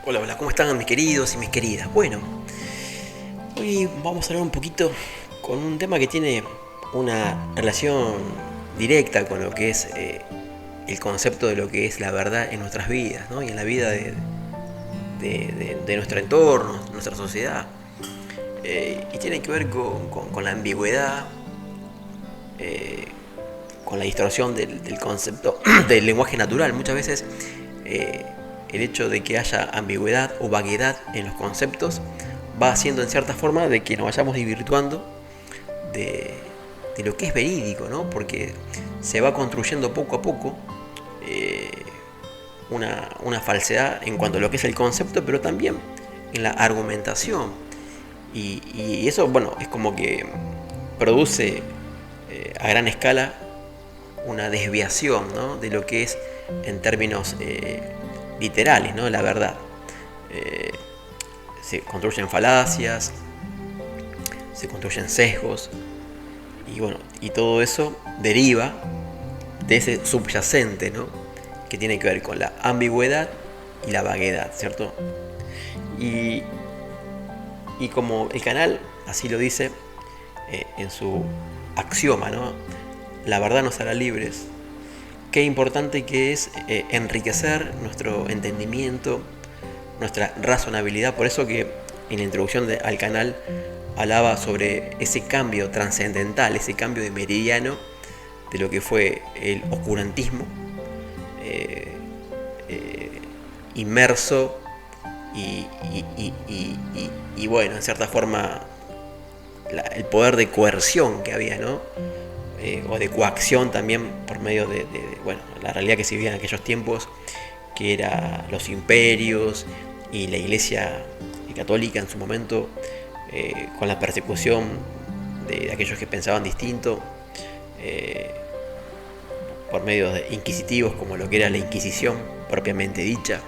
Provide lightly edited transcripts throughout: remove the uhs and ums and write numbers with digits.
Hola, hola, ¿cómo están mis queridos y mis queridas? Bueno, hoy vamos a hablar un poquito con un tema que tiene una relación directa con lo que es el concepto de lo que es la verdad en nuestras vidas, ¿no? Y en la vida de nuestro entorno, nuestra sociedad. Y tiene que ver con la ambigüedad, eh, con la distorsión del concepto del lenguaje natural. Muchas veces eh, el hecho de que haya ambigüedad o vaguedad en los conceptos va haciendo en cierta forma de que nos vayamos divirtuando de, de lo que es verídico, ¿no? Porque se va construyendo poco a poco eh, una falsedad en cuanto a lo que es el concepto, pero también en la argumentación. Y eso, bueno, es como que produce a gran escala una desviación, ¿no? De lo que es en términos literales, ¿no? La verdad. Eh, Se construyen falacias, se construyen sesgos, y bueno, y todo eso deriva de ese subyacente, ¿no? Que tiene que ver con la ambigüedad y la vaguedad, ¿cierto? Y, y como el canal así lo dice en su axioma, ¿no? La verdad nos hará libres. Qué importante que es enriquecer nuestro entendimiento, nuestra razonabilidad. Por eso que en la introducción al canal hablaba sobre ese cambio trascendental, ese cambio de meridiano de lo que fue el oscurantismo eh, eh, inmerso y bueno, en cierta forma el poder de coerción que había, ¿no? O de coacción también por medio bueno, la realidad que se vivía en aquellos tiempos, que era los imperios y la iglesia católica en su momento, con la persecución de aquellos que pensaban distinto, eh, por medios inquisitivos como lo que era la Inquisición propiamente dicha.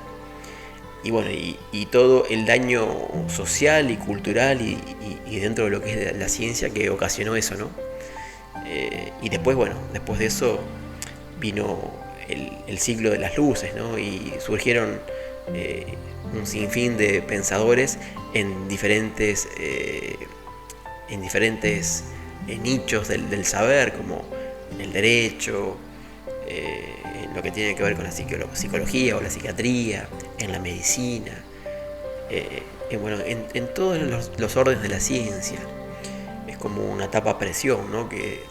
Y bueno, y todo el daño social y cultural y dentro de lo que es la ciencia que ocasionó eso, ¿no? Y después, bueno, después de eso vino el siglo de las luces, ¿no? Y surgieron un sinfín de pensadores en diferentes nichos del saber, como en el derecho, en lo que tiene que ver con la psicología o la psiquiatría, en la medicina, bueno, en todos los órdenes de la ciencia. Es como una tapa presión, ¿no? Que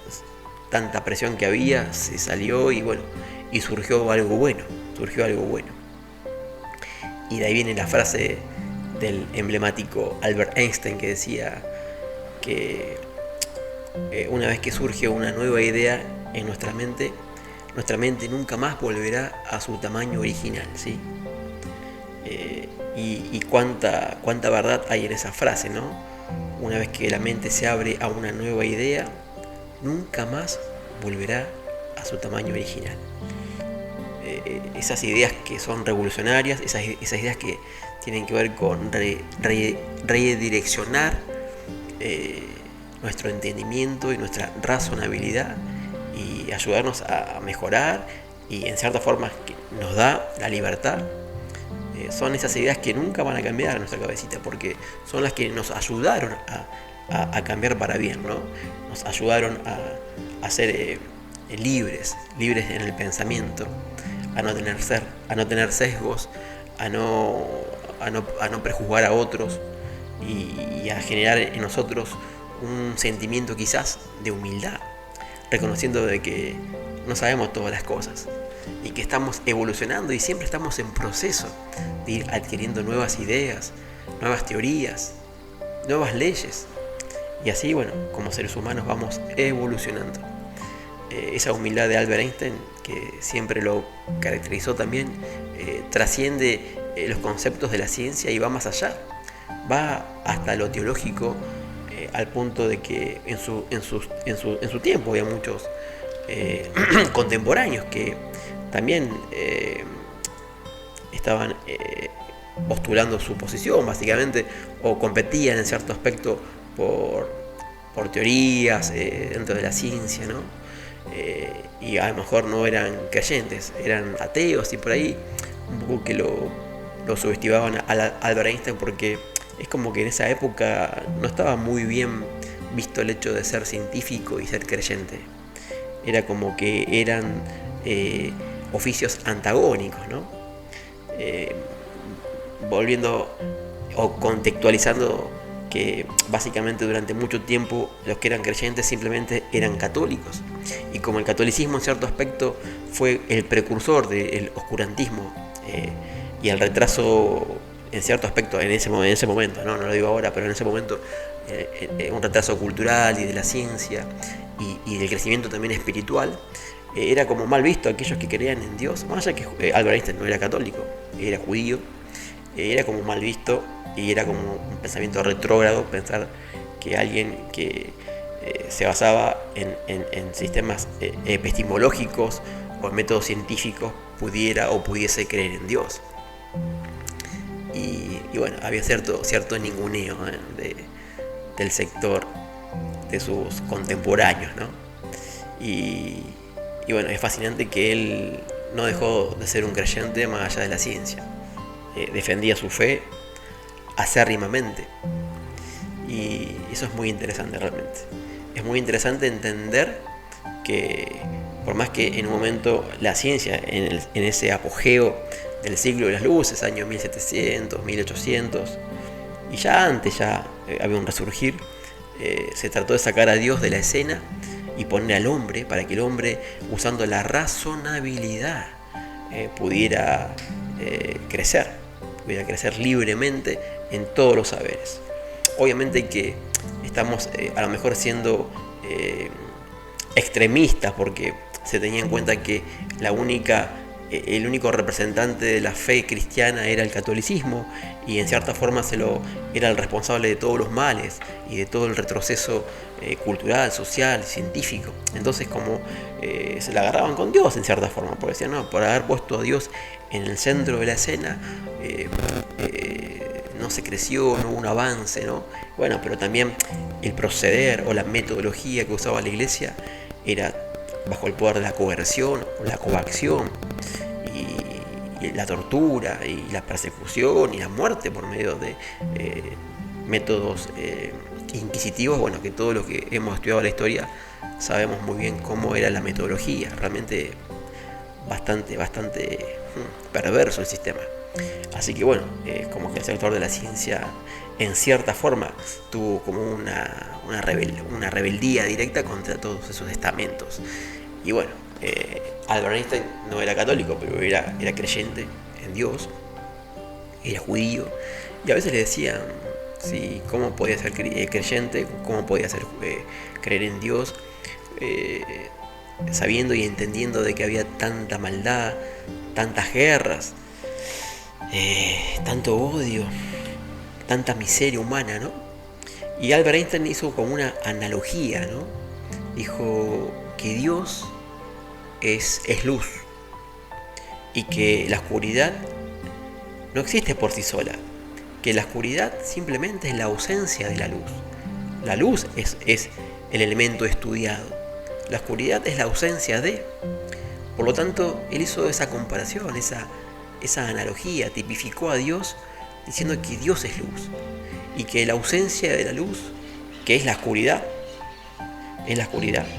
tanta presión que había se salió y bueno, y surgió algo bueno. Y de ahí viene la frase del emblemático Albert Einstein que decía que una vez que surge una nueva idea en nuestra mente nunca más volverá a su tamaño original, ¿sí? Y cuánta verdad hay en esa frase, ¿no? Una vez que la mente se abre a una nueva idea, nunca más volverá a su tamaño original. Esas ideas que son revolucionarias, esas ideas que tienen que ver con redireccionar eh, nuestro entendimiento y nuestra razonabilidad y ayudarnos a mejorar y en cierta forma que nos da la libertad. Son esas ideas que nunca van a cambiar en nuestra cabecita porque son las que nos ayudaron a cambiar para bien, ¿no? Nos ayudaron a ser libres en el pensamiento, a no tener sesgos, a no prejuzgar a otros y a generar en nosotros un sentimiento quizás de humildad, reconociendo de que no sabemos todas las cosas y que estamos evolucionando y siempre estamos en proceso de ir adquiriendo nuevas ideas, nuevas teorías, nuevas leyes. Y así, bueno, como seres humanos vamos evolucionando. Esa humildad de Albert Einstein, que siempre lo caracterizó también, trasciende los conceptos de la ciencia y va más allá. Va hasta lo teológico, al punto de que en su tiempo había muchos contemporáneos que también estaban postulando su posición, básicamente, o competían en cierto aspecto por, por teorías dentro de la ciencia, ¿no? Y a lo mejor no eran creyentes, eran ateos y por ahí un poco que lo subestimaban a Albert Einstein porque es como que en esa época no estaba muy bien visto el hecho de ser científico y ser creyente. Era como que eran oficios antagónicos, ¿no? Volviendo o contextualizando que básicamente durante mucho tiempo los que eran creyentes simplemente eran católicos, y como el catolicismo en cierto aspecto fue el precursor del oscurantismo y el retraso en cierto aspecto en ese momento, no lo digo ahora, pero en ese momento un retraso cultural y de la ciencia y del crecimiento también espiritual, era como mal visto aquellos que creían en Dios, más allá que Albert Einstein no era católico, era judío, era como mal visto y era como un pensamiento retrógrado pensar que alguien que se basaba en sistemas epistemológicos o en métodos científicos pudiera o pudiese creer en Dios. Y bueno, había cierto ninguneo del sector de sus contemporáneos, ¿no? Y bueno, es fascinante que él no dejó de ser un creyente más allá de la ciencia. Defendía su fe acérrimamente. Y eso es muy interesante realmente. Es muy interesante entender que por más que en un momento la ciencia, en ese apogeo del siglo de las luces, años 1700, 1800, y ya antes había un resurgir, se trató de sacar a Dios de la escena y poner al hombre para que el hombre, usando la razonabilidad, pudiera crecer libremente en todos los saberes. Obviamente que estamos a lo mejor siendo extremistas porque se tenía en cuenta que el único representante de la fe cristiana era el catolicismo, y en cierta forma era el responsable de todos los males y de todo el retroceso cultural, social, científico. Entonces como se la agarraban con Dios en cierta forma, porque decían, no, por haber puesto a Dios en el centro de la escena no se creció, no hubo un avance, ¿no? Bueno, pero también el proceder o la metodología que usaba la iglesia era bajo el poder de la coerción o la coacción, y la tortura y la persecución y la muerte por medio de métodos inquisitivos. Bueno, que todos los que hemos estudiado la historia sabemos muy bien cómo era la metodología, realmente bastante perverso el sistema. Así que bueno, como que el sector de la ciencia en cierta forma tuvo como una rebeldía directa contra todos esos estamentos. Y bueno, Albert Einstein no era católico, pero era creyente en Dios, era judío, y a veces le decían cómo podía ser creyente, cómo podía ser creer en Dios, sabiendo y entendiendo de que había tanta maldad, tantas guerras, tanto odio, tanta miseria humana, ¿no? Y Albert Einstein hizo como una analogía, ¿no? Dijo que Dios es luz, y que la oscuridad no existe por sí sola, que la oscuridad simplemente es la ausencia de la luz. La luz es el elemento estudiado, la oscuridad es la ausencia de. Por lo tanto, él hizo esa comparación, esa analogía, tipificó a Dios diciendo que Dios es luz, y que la ausencia de la luz, que es la oscuridad,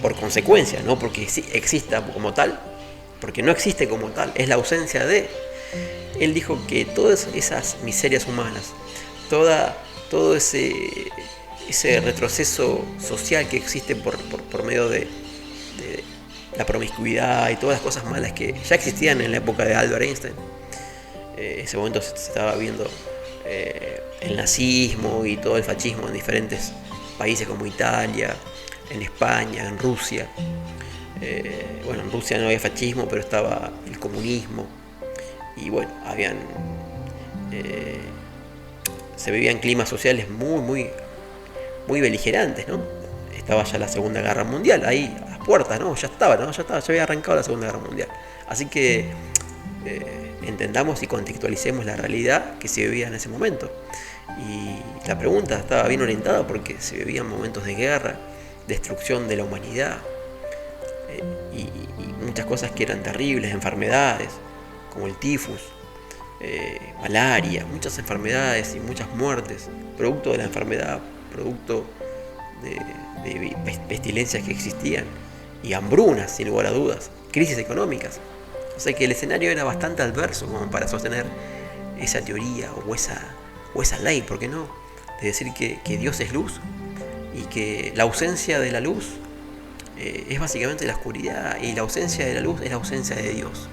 por consecuencia, no porque exista como tal, porque no existe como tal, es la ausencia de. Él dijo que todas esas miserias humanas, todo ese retroceso social que existe por medio de la promiscuidad y todas las cosas malas que ya existían en la época de Albert Einstein. En ese momento se estaba viendo el nazismo y todo el fascismo en diferentes países como Italia, en España, en Rusia. Bueno, en Rusia no había fascismo, pero estaba el comunismo. Y bueno, se vivían climas sociales muy beligerantes, ¿no? Estaba ya la Segunda Guerra Mundial ahí a las puertas, ¿no? Ya había arrancado la Segunda Guerra Mundial. Así que entendamos y contextualicemos la realidad que se vivía en ese momento. Y la pregunta estaba bien orientada porque se vivían momentos de guerra, destrucción de la humanidad, y muchas cosas que eran terribles, enfermedades como el tifus, malaria, muchas enfermedades y muchas muertes, producto de la enfermedad, producto de pestilencias que existían, y hambrunas, sin lugar a dudas, crisis económicas. O sea que el escenario era bastante adverso como para sostener esa teoría o esa ley, ¿por qué no? De decir que Dios es luz y que la ausencia de la luz es básicamente la oscuridad, y la ausencia de la luz es la ausencia de Dios,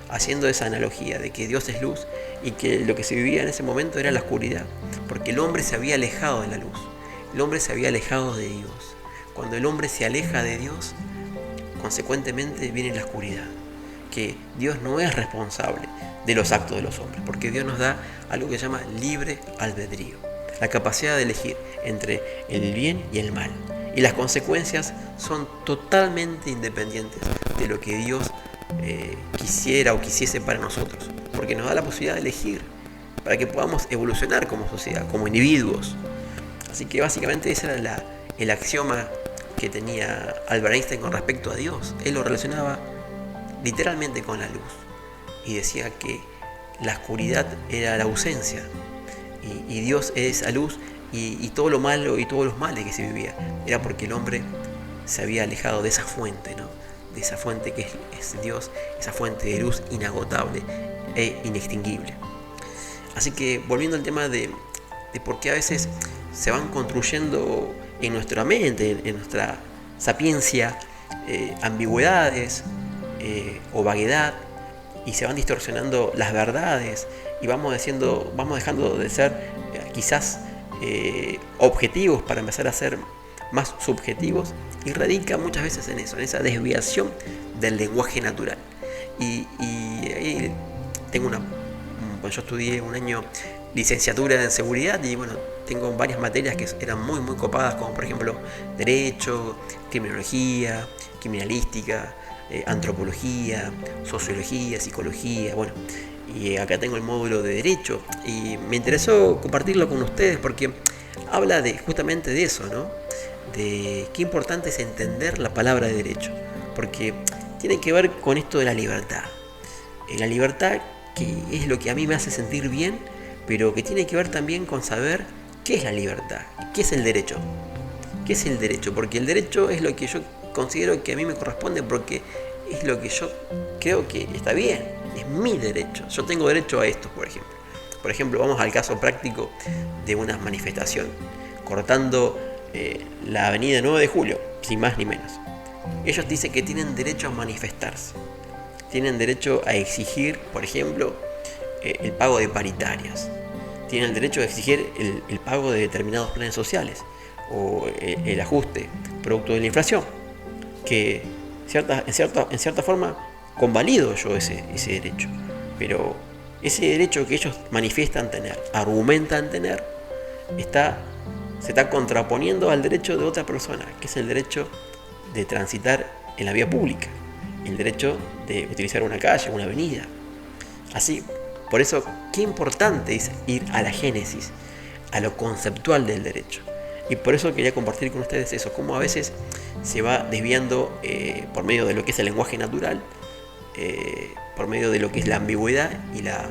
haciendo esa analogía de que Dios es luz y que lo que se vivía en ese momento era la oscuridad, porque el hombre se había alejado de la luz, el hombre se había alejado de Dios. Cuando el hombre se aleja de Dios, consecuentemente viene la oscuridad, que Dios no es responsable de los actos de los hombres, porque Dios nos da algo que se llama libre albedrío, la capacidad de elegir entre el bien y el mal, y las consecuencias son totalmente independientes de lo que Dios quisiera o quisiese para nosotros, porque nos da la posibilidad de elegir para que podamos evolucionar como sociedad, como individuos. Así que básicamente ese era el axioma que tenía Albert Einstein con respecto a Dios. Él lo relacionaba literalmente con la luz y decía que la oscuridad era la ausencia y Dios es esa luz, y todo lo malo y todos los males que se vivía era porque el hombre se había alejado de esa fuente, ¿no? De esa fuente que es Dios, esa fuente de luz inagotable e inextinguible. Así que volviendo al tema de por qué a veces se van construyendo en nuestra mente, en nuestra sapiencia, ambigüedades o vaguedad, y se van distorsionando las verdades, y vamos dejando de ser quizás objetivos para empezar a ser más subjetivos, y radica muchas veces en eso, en esa desviación del lenguaje natural. Y ahí tengo yo estudié un año licenciatura en seguridad, y bueno, tengo varias materias que eran muy muy copadas, como por ejemplo derecho, criminología, criminalística, antropología, sociología, psicología, bueno, y acá tengo el módulo de derecho, y me interesó compartirlo con ustedes porque habla justamente de eso, ¿no? De qué importante es entender la palabra de derecho, porque tiene que ver con esto de la libertad. La libertad, que es lo que a mí me hace sentir bien, pero que tiene que ver también con saber qué es la libertad, qué es el derecho. ¿Qué es el derecho? Porque el derecho es lo que yo considero que a mí me corresponde, porque es lo que yo creo que está bien, es mi derecho. Yo tengo derecho a esto, por ejemplo. Por ejemplo, vamos al caso práctico de una manifestación, cortando la avenida 9 de Julio, sin más ni menos. Ellos dicen que tienen derecho a manifestarse, tienen derecho a exigir, por ejemplo, el pago de paritarias, tienen el derecho a exigir el pago de determinados planes sociales, o el ajuste producto de la inflación, que en cierta forma convalido yo ese derecho, pero ese derecho que ellos manifiestan tener, argumentan tener, se está contraponiendo al derecho de otra persona, que es el derecho de transitar en la vía pública, el derecho de utilizar una calle, una avenida. Así, por eso, qué importante es ir a la génesis, a lo conceptual del derecho. Y por eso quería compartir con ustedes eso, cómo a veces se va desviando por medio de lo que es el lenguaje natural, por medio de lo que es la ambigüedad y la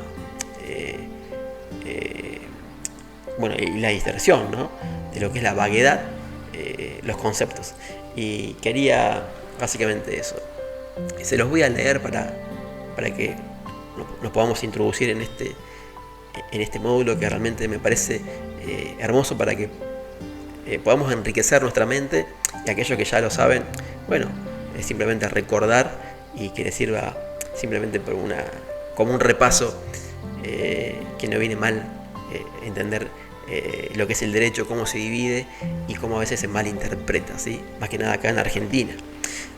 distorsión, ¿no? De lo que es la vaguedad, los conceptos. Y quería básicamente eso. Se los voy a leer para que nos podamos introducir en este módulo, que realmente me parece hermoso, para que podamos enriquecer nuestra mente, y aquellos que ya lo saben, bueno, es simplemente recordar y que les sirva simplemente como un repaso, que no viene mal entender lo que es el derecho, cómo se divide y cómo a veces se malinterpreta, ¿sí? Más que nada acá en Argentina.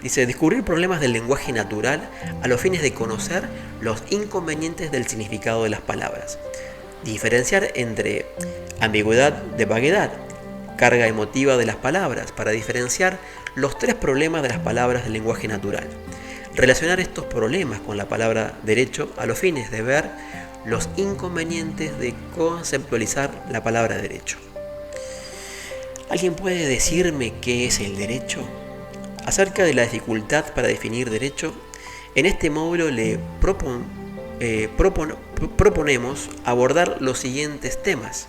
Dice: descubrir problemas del lenguaje natural a los fines de conocer los inconvenientes del significado de las palabras. Diferenciar entre ambigüedad de vaguedad, carga emotiva de las palabras, para diferenciar los tres problemas de las palabras del lenguaje natural. Relacionar estos problemas con la palabra derecho a los fines de ver los inconvenientes de conceptualizar la palabra derecho. ¿Alguien puede decirme qué es el derecho? Acerca de la dificultad para definir derecho, en este módulo le proponemos abordar los siguientes temas: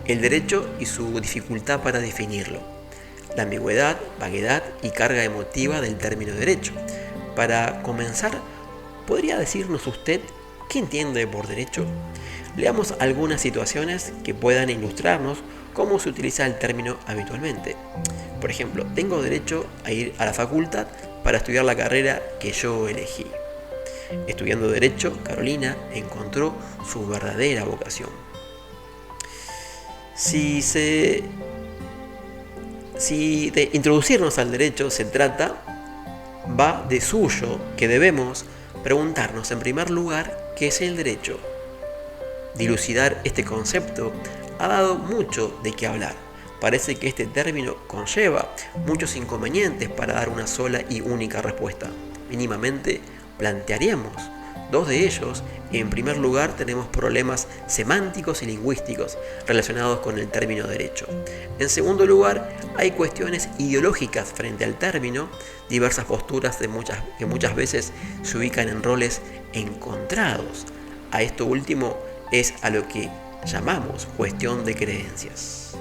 el derecho y su dificultad para definirlo, la ambigüedad, vaguedad y carga emotiva del término derecho. Para comenzar, ¿podría decirnos usted qué entiende por derecho? Leamos algunas situaciones que puedan ilustrarnos cómo se utiliza el término habitualmente. Por ejemplo, tengo derecho a ir a la facultad para estudiar la carrera que yo elegí. Estudiando derecho, Carolina encontró su verdadera vocación. Si de introducirnos al derecho se trata, va de suyo que debemos preguntarnos en primer lugar qué es el derecho. Dilucidar este concepto ha dado mucho de qué hablar. Parece que este término conlleva muchos inconvenientes para dar una sola y única respuesta. Mínimamente plantearemos dos de ellos. En primer lugar, tenemos problemas semánticos y lingüísticos relacionados con el término derecho. En segundo lugar, hay cuestiones ideológicas frente al término, diversas posturas que muchas veces se ubican en roles encontrados. A esto último es a lo que llamamos cuestión de creencias.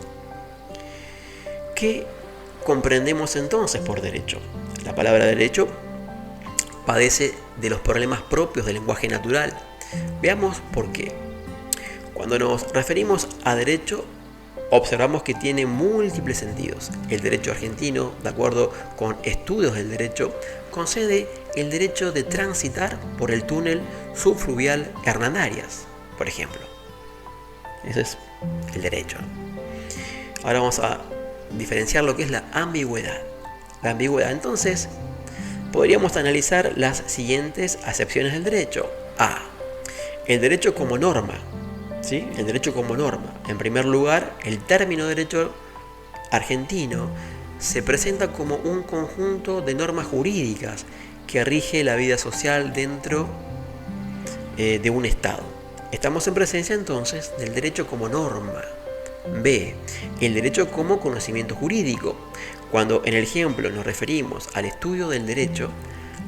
¿Qué comprendemos entonces por derecho? La palabra derecho padece de los problemas propios del lenguaje natural. Veamos por qué. Cuando nos referimos a derecho, observamos que tiene múltiples sentidos. El derecho argentino, de acuerdo con estudios del derecho, concede el derecho de transitar por el túnel subfluvial Hernandarias, por ejemplo. Ese es el derecho. Ahora vamos a diferenciar lo que es la ambigüedad. La ambigüedad, entonces, podríamos analizar las siguientes acepciones del derecho. A. El derecho como norma. ¿Sí? El derecho como norma. En primer lugar, el término derecho argentino se presenta como un conjunto de normas jurídicas que rige la vida social dentro de un Estado. Estamos en presencia entonces del derecho como norma. B. El derecho como conocimiento jurídico. Cuando en el ejemplo nos referimos al estudio del derecho,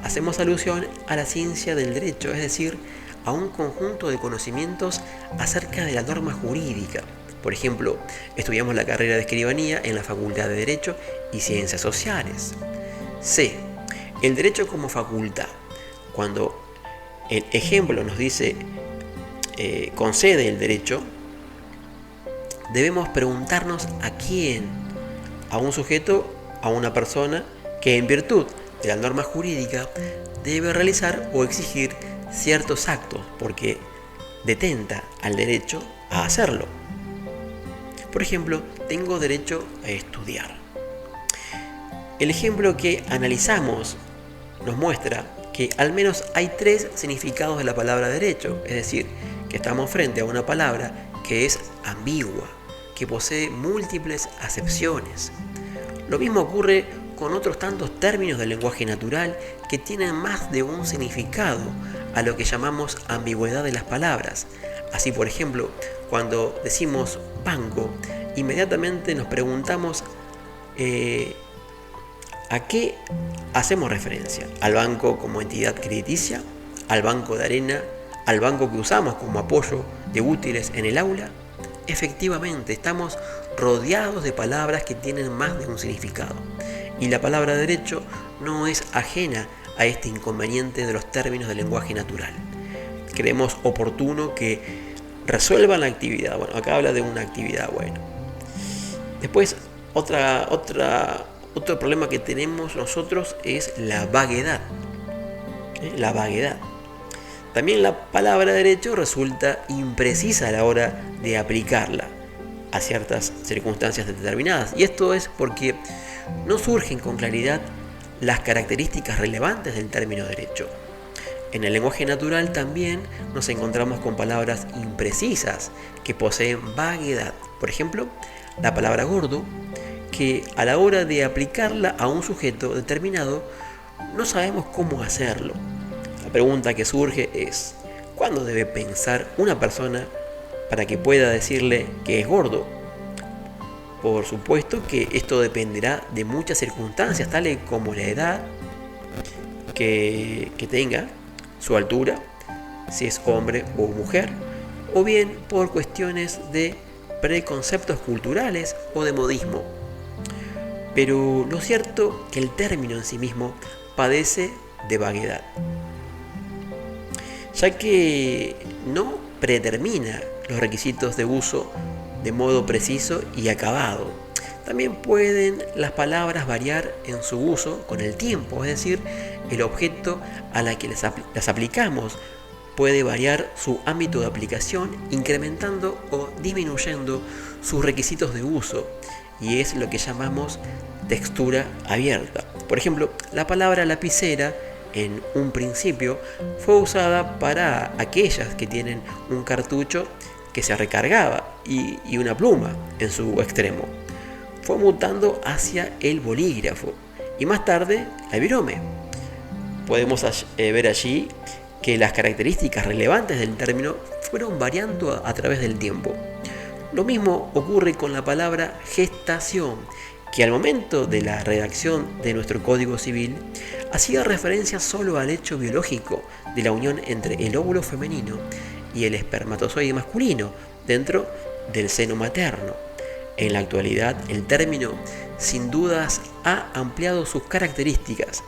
hacemos alusión a la ciencia del derecho, es decir, a un conjunto de conocimientos acerca de la norma jurídica. Por ejemplo, estudiamos la carrera de escribanía en la Facultad de Derecho y Ciencias Sociales. C. El derecho como facultad. Cuando el ejemplo nos dice concede el derecho, debemos preguntarnos a quién, a un sujeto, a una persona que en virtud de la norma jurídica debe realizar o exigir ciertos actos porque detenta al derecho a hacerlo. Por ejemplo, tengo derecho a estudiar. El ejemplo que analizamos nos muestra que al menos hay tres significados de la palabra derecho, es decir, que estamos frente a una palabra que es ambigua, que posee múltiples acepciones. Lo mismo ocurre con otros tantos términos del lenguaje natural que tienen más de un significado, a lo que llamamos ambigüedad de las palabras. Así, por ejemplo, cuando decimos banco, inmediatamente nos preguntamos ¿a qué hacemos referencia? ¿Al banco como entidad crediticia? ¿Al banco de arena? ¿Al banco que usamos como apoyo de útiles en el aula? Efectivamente, estamos rodeados de palabras que tienen más de un significado. Y la palabra derecho no es ajena a este inconveniente de los términos del lenguaje natural. Creemos oportuno que resuelvan la actividad. Bueno, acá habla de una actividad. Bueno. Después, otro problema que tenemos nosotros es la vaguedad. La vaguedad. También la palabra derecho resulta imprecisa a la hora de aplicarla a ciertas circunstancias determinadas. Y esto es porque no surgen con claridad las características relevantes del término derecho. En el lenguaje natural también nos encontramos con palabras imprecisas que poseen vaguedad. Por ejemplo, la palabra gordo, que a la hora de aplicarla a un sujeto determinado no sabemos cómo hacerlo. La pregunta que surge es: ¿cuándo debe pensar una persona para que pueda decirle que es gordo? Por supuesto que esto dependerá de muchas circunstancias, tales como la edad que tenga, su altura, si es hombre o mujer, o bien por cuestiones de preconceptos culturales o de modismo. Pero lo cierto es que el término en sí mismo padece de vaguedad, ya que no predetermina los requisitos de uso de modo preciso y acabado. También pueden las palabras variar en su uso con el tiempo, es decir, el objeto a la que las aplicamos puede variar su ámbito de aplicación, incrementando o disminuyendo sus requisitos de uso, y es lo que llamamos textura abierta. Por ejemplo, la palabra lapicera en un principio fue usada para aquellas que tienen un cartucho que se recargaba y una pluma en su extremo. Fue mutando hacia el bolígrafo y más tarde el virome. Podemos ver allí que las características relevantes del término fueron variando a través del tiempo. Lo mismo ocurre con la palabra gestación, que al momento de la redacción de nuestro Código Civil hacía referencia solo al hecho biológico de la unión entre el óvulo femenino y el espermatozoide masculino dentro del seno materno. En la actualidad, el término sin dudas ha ampliado sus características.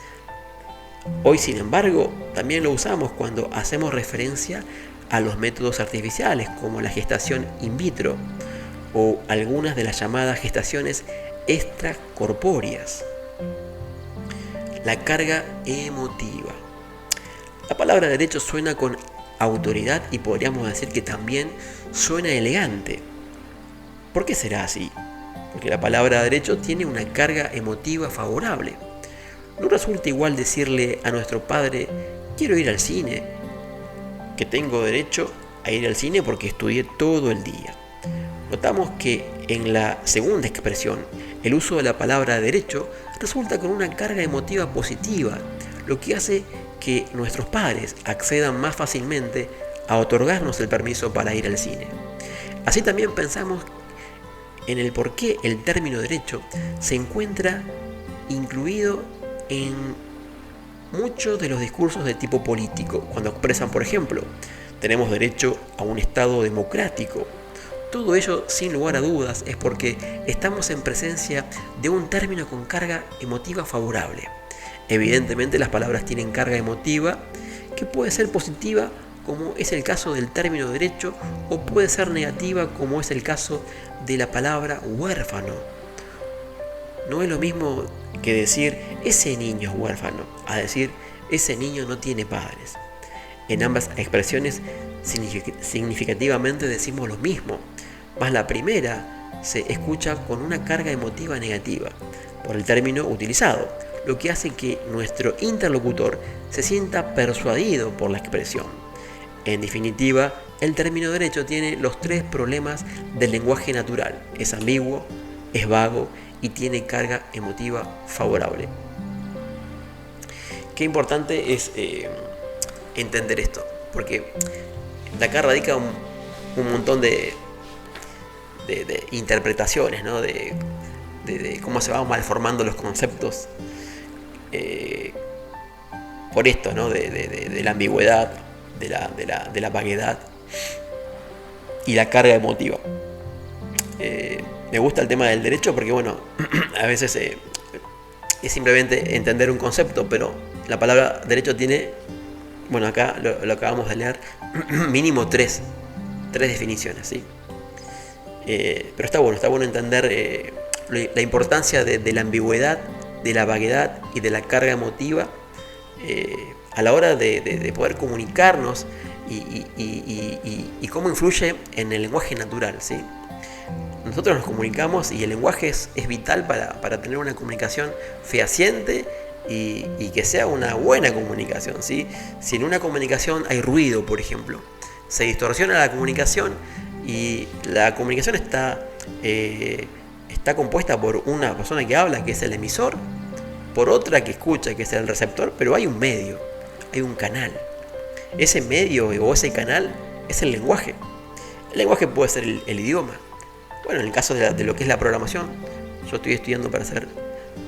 Hoy, sin embargo, también lo usamos cuando hacemos referencia a los métodos artificiales como la gestación in vitro o algunas de las llamadas gestaciones extracorpóreas. La carga emotiva. La palabra derecho suena con autoridad y podríamos decir que también suena elegante. ¿Por qué será así? Porque la palabra derecho tiene una carga emotiva favorable. No resulta igual decirle a nuestro padre: quiero ir al cine, que tengo derecho a ir al cine porque estudié todo el día. Notamos que en la segunda expresión, el uso de la palabra derecho resulta con una carga emotiva positiva, lo que hace que nuestros padres accedan más fácilmente a otorgarnos el permiso para ir al cine. Así también pensamos en el por qué el término derecho se encuentra incluido en muchos de los discursos de tipo político, cuando expresan, por ejemplo, tenemos derecho a un Estado democrático. Todo ello, sin lugar a dudas, es porque estamos en presencia de un término con carga emotiva favorable. Evidentemente, las palabras tienen carga emotiva que puede ser positiva, como es el caso del término derecho, o puede ser negativa, como es el caso de la palabra huérfano. No es lo mismo que decir ese niño es huérfano a decir ese niño no tiene padres. En ambas expresiones significativamente decimos lo mismo, mas la primera se escucha con una carga emotiva negativa por el término utilizado, lo que hace que nuestro interlocutor se sienta persuadido por la expresión. En definitiva, el término derecho tiene los tres problemas del lenguaje natural: es ambiguo, es vago y tiene carga emotiva favorable. Qué importante es entender esto, porque de acá radica un montón de interpretaciones, ¿no? de cómo se van malformando los conceptos por esto, ¿no? de la ambigüedad, de la vaguedad y la carga emotiva. Me gusta el tema del derecho porque, bueno, a veces es simplemente entender un concepto, pero la palabra derecho tiene, bueno, acá lo acabamos de leer, mínimo tres definiciones, ¿sí? Pero está bueno entender la importancia de la ambigüedad, de la vaguedad y de la carga emotiva a la hora de poder comunicarnos y cómo influye en el lenguaje natural, ¿sí? Nosotros nos comunicamos y el lenguaje es vital para tener una comunicación fehaciente y que sea una buena comunicación, ¿sí? Si en una comunicación hay ruido, por ejemplo, se distorsiona la comunicación y la comunicación está compuesta por una persona que habla, que es el emisor, por otra que escucha, que es el receptor, pero hay un medio, hay un canal. Ese medio o ese canal es el lenguaje. El lenguaje puede ser el idioma. Bueno, en el caso de lo que es la programación, yo estoy estudiando para ser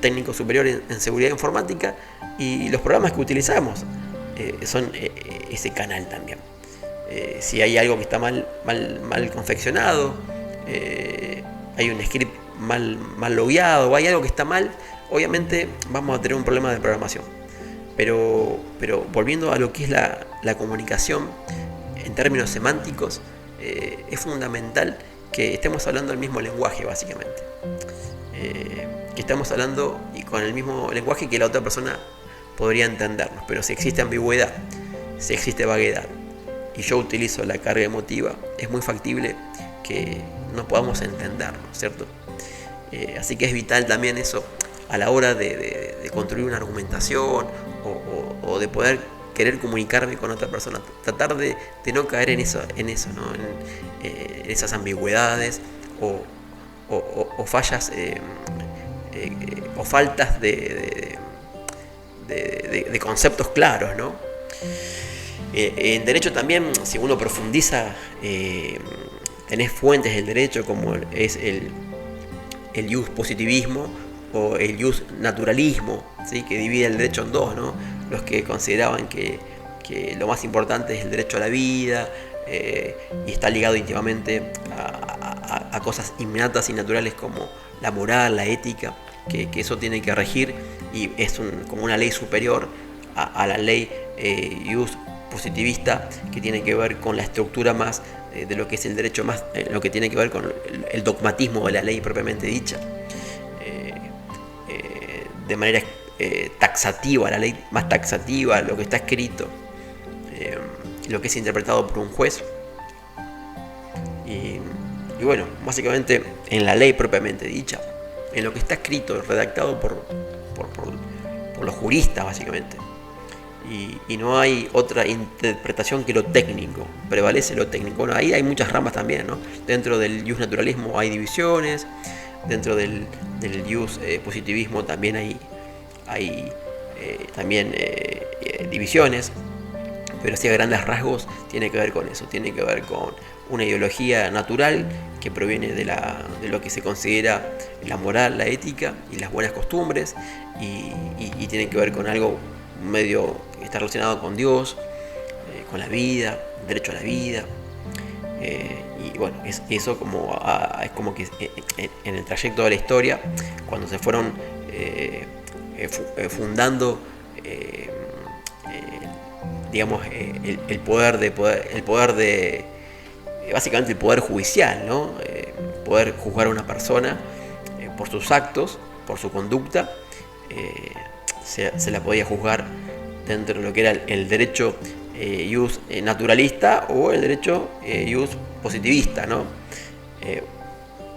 técnico superior en seguridad informática y los programas que utilizamos son ese canal también. Si hay algo que está mal confeccionado, hay un script mal logueado, o hay algo que está mal, obviamente vamos a tener un problema de programación. Pero volviendo a lo que es la comunicación en términos semánticos, es fundamental que estemos hablando el mismo lenguaje, básicamente. Que estamos hablando y con el mismo lenguaje que la otra persona podría entendernos. Pero si existe ambigüedad, si existe vaguedad, y yo utilizo la carga emotiva, es muy factible que no podamos entendernos, ¿cierto? Así que es vital también eso a la hora de construir una argumentación o de poder querer comunicarme con otra persona. Tratar de no caer en eso, ¿no? En esas ambigüedades o fallas o faltas de conceptos claros, ¿no? En derecho también, si uno profundiza, tenés fuentes del derecho como es el jus positivismo o el jus naturalismo, ¿sí? Que divide el derecho en dos, ¿no? Los que consideraban que lo más importante es el derecho a la vida, y está ligado íntimamente a cosas innatas y naturales como la moral, la ética, que eso tiene que regir y es como una ley superior a la ley jus positivista, que tiene que ver con la estructura más de lo que es el derecho, más lo que tiene que ver con el dogmatismo de la ley propiamente dicha, de manera taxativa, la ley más taxativa, lo que está escrito, lo que es interpretado por un juez. Y bueno, básicamente en la ley propiamente dicha, en lo que está escrito, redactado por los juristas, básicamente. Y no hay otra interpretación que lo técnico, prevalece lo técnico. Bueno, ahí hay muchas ramas también, ¿no? Dentro del jus naturalismo hay divisiones, dentro del jus positivismo también hay también divisiones, pero sí a grandes rasgos tiene que ver con eso, tiene que ver con una ideología natural que proviene de lo que se considera la moral, la ética y las buenas costumbres, y tiene que ver con algo medio que está relacionado con Dios, con la vida, el derecho a la vida, y bueno, eso es como que en el trayecto de la historia, cuando se fueron fundando, digamos, el poder de básicamente el poder judicial, ¿no? Poder juzgar a una persona por sus actos, por su conducta, se la podía juzgar dentro de lo que era el derecho jus naturalista o el derecho jus positivista, ¿no?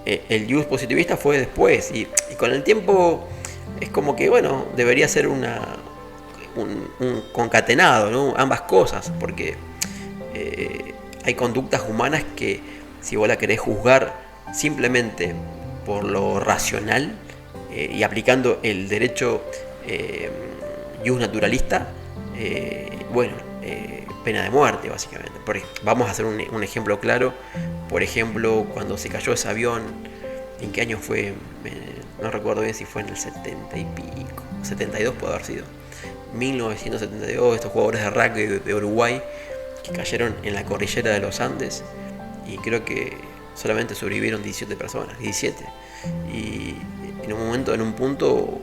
El jus positivista fue después y con el tiempo es como que, bueno, debería ser un concatenado, ¿no? Ambas cosas, porque hay conductas humanas que si vos la querés juzgar simplemente por lo racional y aplicando el derecho jus naturalista, bueno, pena de muerte básicamente. Vamos a hacer un ejemplo claro. Por ejemplo, cuando se cayó ese avión, ¿en qué año fue? No recuerdo bien si fue en el 70 y pico, 72 puede haber sido, 1972, estos jugadores de rugby de Uruguay que cayeron en la cordillera de los Andes, y creo que solamente sobrevivieron 17 personas, 17, y en un punto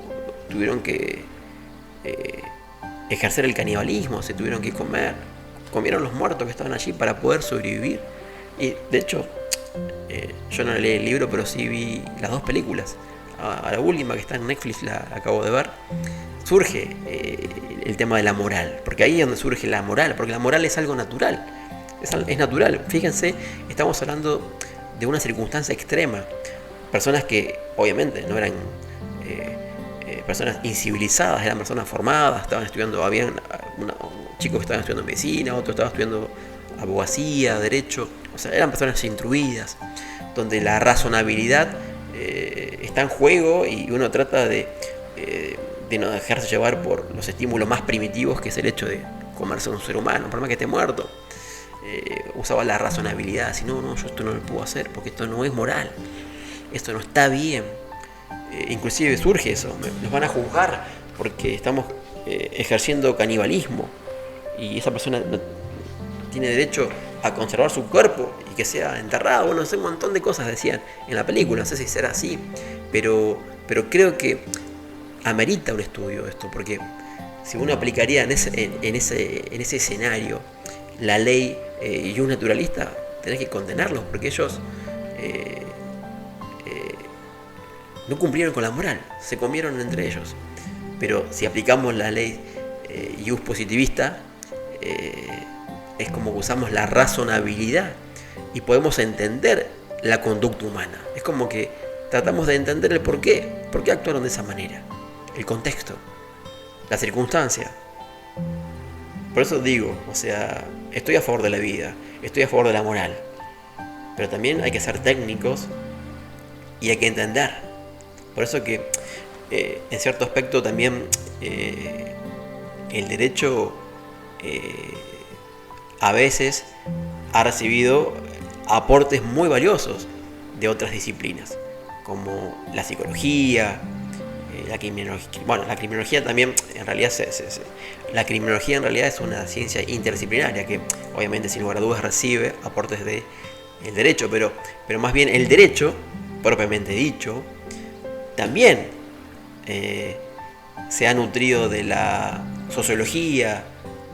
tuvieron que ejercer el canibalismo, se tuvieron que comieron los muertos que estaban allí para poder sobrevivir. Y de hecho, yo no leí el libro, pero sí vi las dos películas. A la última, que está en Netflix, la acabo de ver, surge el tema de la moral, porque ahí es donde surge la moral, porque la moral es algo natural, es natural. Fíjense, estamos hablando de una circunstancia extrema, personas que obviamente no eran personas incivilizadas, eran personas formadas, estaban estudiando, habían chicos que estaban estudiando medicina, otros estaban estudiando abogacía, derecho, o sea, eran personas instruidas, donde la razonabilidad está en juego y uno trata de no dejarse llevar por los estímulos más primitivos, que es el hecho de comerse a un ser humano, por más que esté muerto. Usaba la razonabilidad, si no, yo esto no lo puedo hacer porque esto no es moral, esto no está bien. Inclusive surge eso, nos van a juzgar porque estamos ejerciendo canibalismo, y esa persona no tiene derecho a conservar su cuerpo y que sea enterrado. Bueno, no sé, un montón de cosas decían en la película, no sé si será así, pero creo que amerita un estudio esto, porque si uno aplicaría en ese escenario la ley y un naturalista, tenés que condenarlos, porque ellos no cumplieron con la moral, se comieron entre ellos. Pero si aplicamos la ley ius positivista, es como que usamos la razonabilidad y podemos entender la conducta humana. Es como que tratamos de entender el por qué actuaron de esa manera, el contexto, la circunstancia. Por eso digo, o sea, estoy a favor de la vida, estoy a favor de la moral, pero también hay que ser técnicos y hay que entender. Por eso que en cierto aspecto también el derecho a veces ha recibido aportes muy valiosos de otras disciplinas, como la psicología, la criminología. Bueno, la criminología también, en realidad, la criminología en realidad es una ciencia interdisciplinaria que, obviamente, sin lugar a dudas, recibe aportes del derecho, pero más bien el derecho, propiamente dicho, también se ha nutrido de la sociología,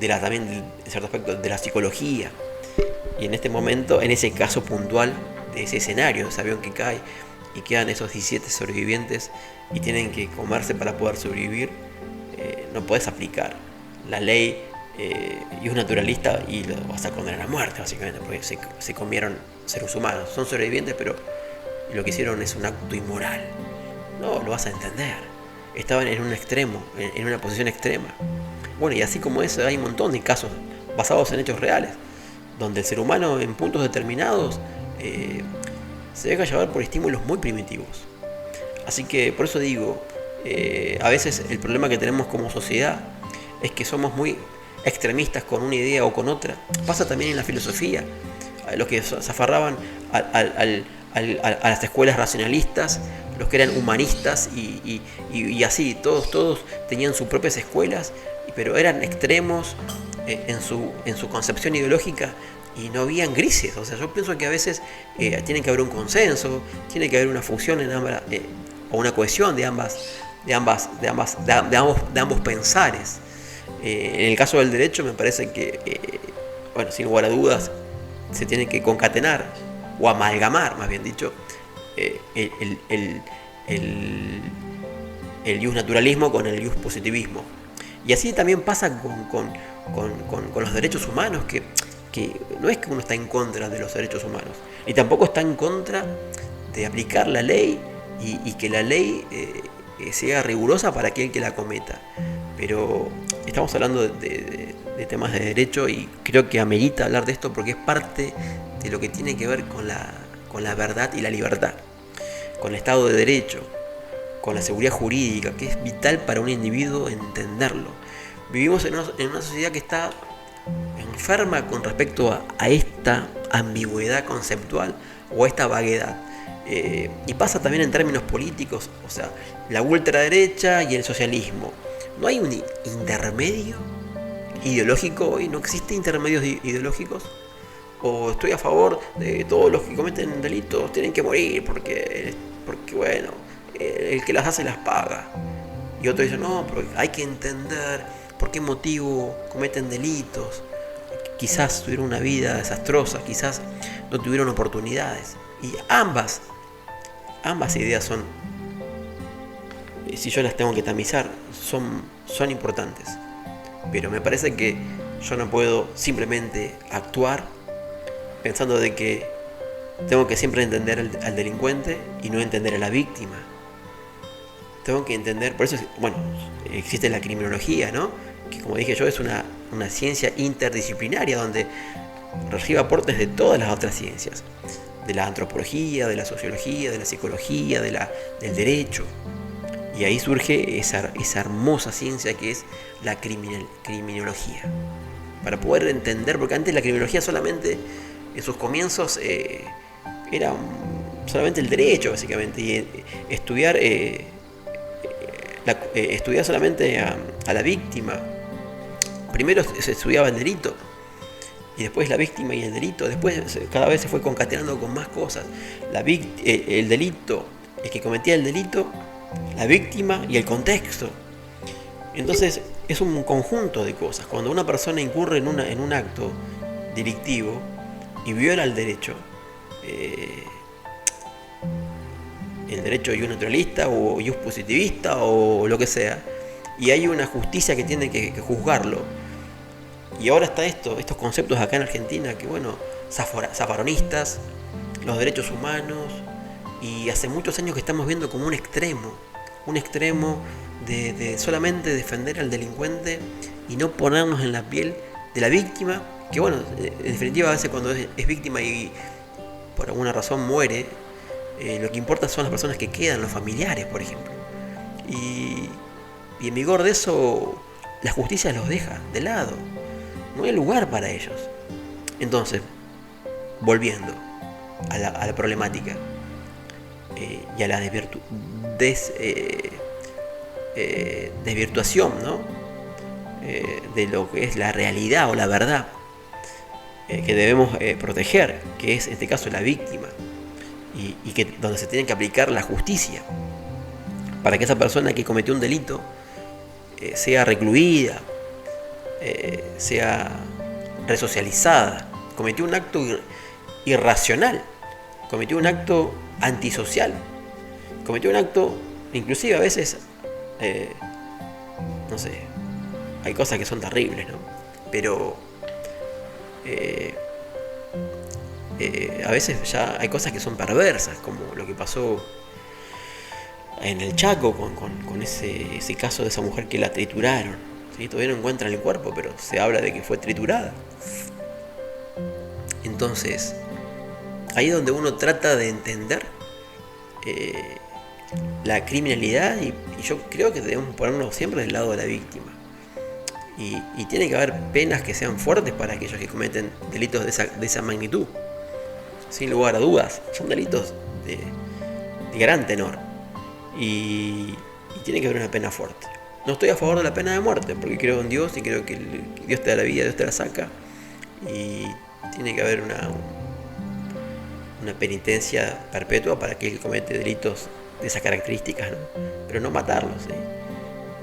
también, en cierto aspecto, de la psicología. Y en este momento, en ese caso puntual de ese escenario, de ese avión que cae y quedan esos 17 sobrevivientes y tienen que comerse para poder sobrevivir, no puedes aplicar la ley y un naturalista y lo vas a condenar a muerte, básicamente, porque se comieron seres humanos. Son sobrevivientes, pero lo que hicieron es un acto inmoral. No, lo vas a entender. Estaban en un extremo, en una posición extrema. Bueno, y así como eso, hay un montón de casos basados en hechos reales, donde el ser humano en puntos determinados se deja llevar por estímulos muy primitivos. Así que por eso digo, a veces el problema que tenemos como sociedad es que somos muy extremistas con una idea o con otra. Pasa también en la filosofía. Los que se aferraban a las escuelas racionalistas, los que eran humanistas y así, todos tenían sus propias escuelas, pero eran extremos en su concepción ideológica y no habían grises. O sea, yo pienso que a veces tiene que haber un consenso, tiene que haber una fusión en ambas, o una cohesión de ambos pensares. En el caso del derecho me parece que, bueno, sin lugar a dudas, se tiene que concatenar o amalgamar, más bien dicho, el ius naturalismo con el ius positivismo. Y así también pasa con los derechos humanos, que no es que uno está en contra de los derechos humanos, ni tampoco está en contra de aplicar la ley y que la ley sea rigurosa para aquel que la cometa. Pero estamos hablando de temas de derecho y creo que amerita hablar de esto porque es parte de lo que tiene que ver con la verdad y la libertad, con el Estado de Derecho, con la seguridad jurídica, que es vital para un individuo entenderlo. Vivimos en una sociedad que está enferma con respecto a esta ambigüedad conceptual o a esta vaguedad. Y pasa también en términos políticos, o sea, la ultraderecha y el socialismo. ¿No hay un intermedio ideológico hoy? ¿No existe intermedios ideológicos? ¿O estoy a favor de todos los que cometen delitos tienen que morir porque bueno, el que las hace las paga? Y otro dice, no, pero hay que entender por qué motivo cometen delitos. Quizás tuvieron una vida desastrosa, quizás no tuvieron oportunidades. Y ambas ideas son, si yo las tengo que tamizar, son importantes. Pero me parece que yo no puedo simplemente actuar pensando de que tengo que siempre entender al delincuente y no entender a la víctima. Tengo que entender, por eso, bueno, existe la criminología, ¿no? Que, como dije yo, es una ciencia interdisciplinaria donde recibe aportes de todas las otras ciencias, de la antropología, de la sociología, de la psicología, del derecho. Y ahí surge esa hermosa ciencia que es la criminología. Para poder entender, porque antes la criminología solamente, en sus comienzos, era solamente el derecho, básicamente, y estudiar solamente a la víctima. Primero se estudiaba el delito y después la víctima y el delito. Después cada vez se fue concatenando con más cosas. El delito, el que cometía el delito, la víctima y el contexto. Entonces es un conjunto de cosas. Cuando una persona incurre en un acto delictivo y viola el derecho ius naturalista o ius positivista o lo que sea, y hay una justicia que tiene que juzgarlo. Y ahora está estos conceptos acá en Argentina que, bueno, zafaronistas, los derechos humanos, y hace muchos años que estamos viendo como un extremo de solamente defender al delincuente y no ponernos en la piel de la víctima, que bueno, en definitiva a veces cuando es víctima y por alguna razón muere, lo que importa son las personas que quedan, los familiares, por ejemplo. Y en vigor de eso, la justicia los deja de lado. No hay lugar para ellos. Entonces, volviendo a la problemática y a la desvirtuación, ¿no? De lo que es la realidad o la verdad que debemos proteger, que es en este caso la víctima, y que donde se tiene que aplicar la justicia para que esa persona que cometió un delito sea recluida, sea resocializada. Cometió un acto irracional, cometió un acto antisocial, cometió un acto, inclusive a veces, no sé, hay cosas que son terribles, ¿no? Pero a veces ya hay cosas que son perversas, como lo que pasó en el Chaco con ese caso de esa mujer que la trituraron, ¿sí? Todavía no encuentran el cuerpo, pero se habla de que fue triturada. Entonces, ahí es donde uno trata de entender la criminalidad, y yo creo que debemos ponernos siempre del lado de la víctima. Y tiene que haber penas que sean fuertes para aquellos que cometen delitos de esa magnitud. Sin lugar a dudas, son delitos de gran tenor. Y tiene que haber una pena fuerte. No estoy a favor de la pena de muerte, porque creo en Dios y creo que Dios te da la vida, Dios te la saca. Y tiene que haber una penitencia perpetua para aquel que comete delitos de esas características, ¿no? Pero no matarlos, ¿sí?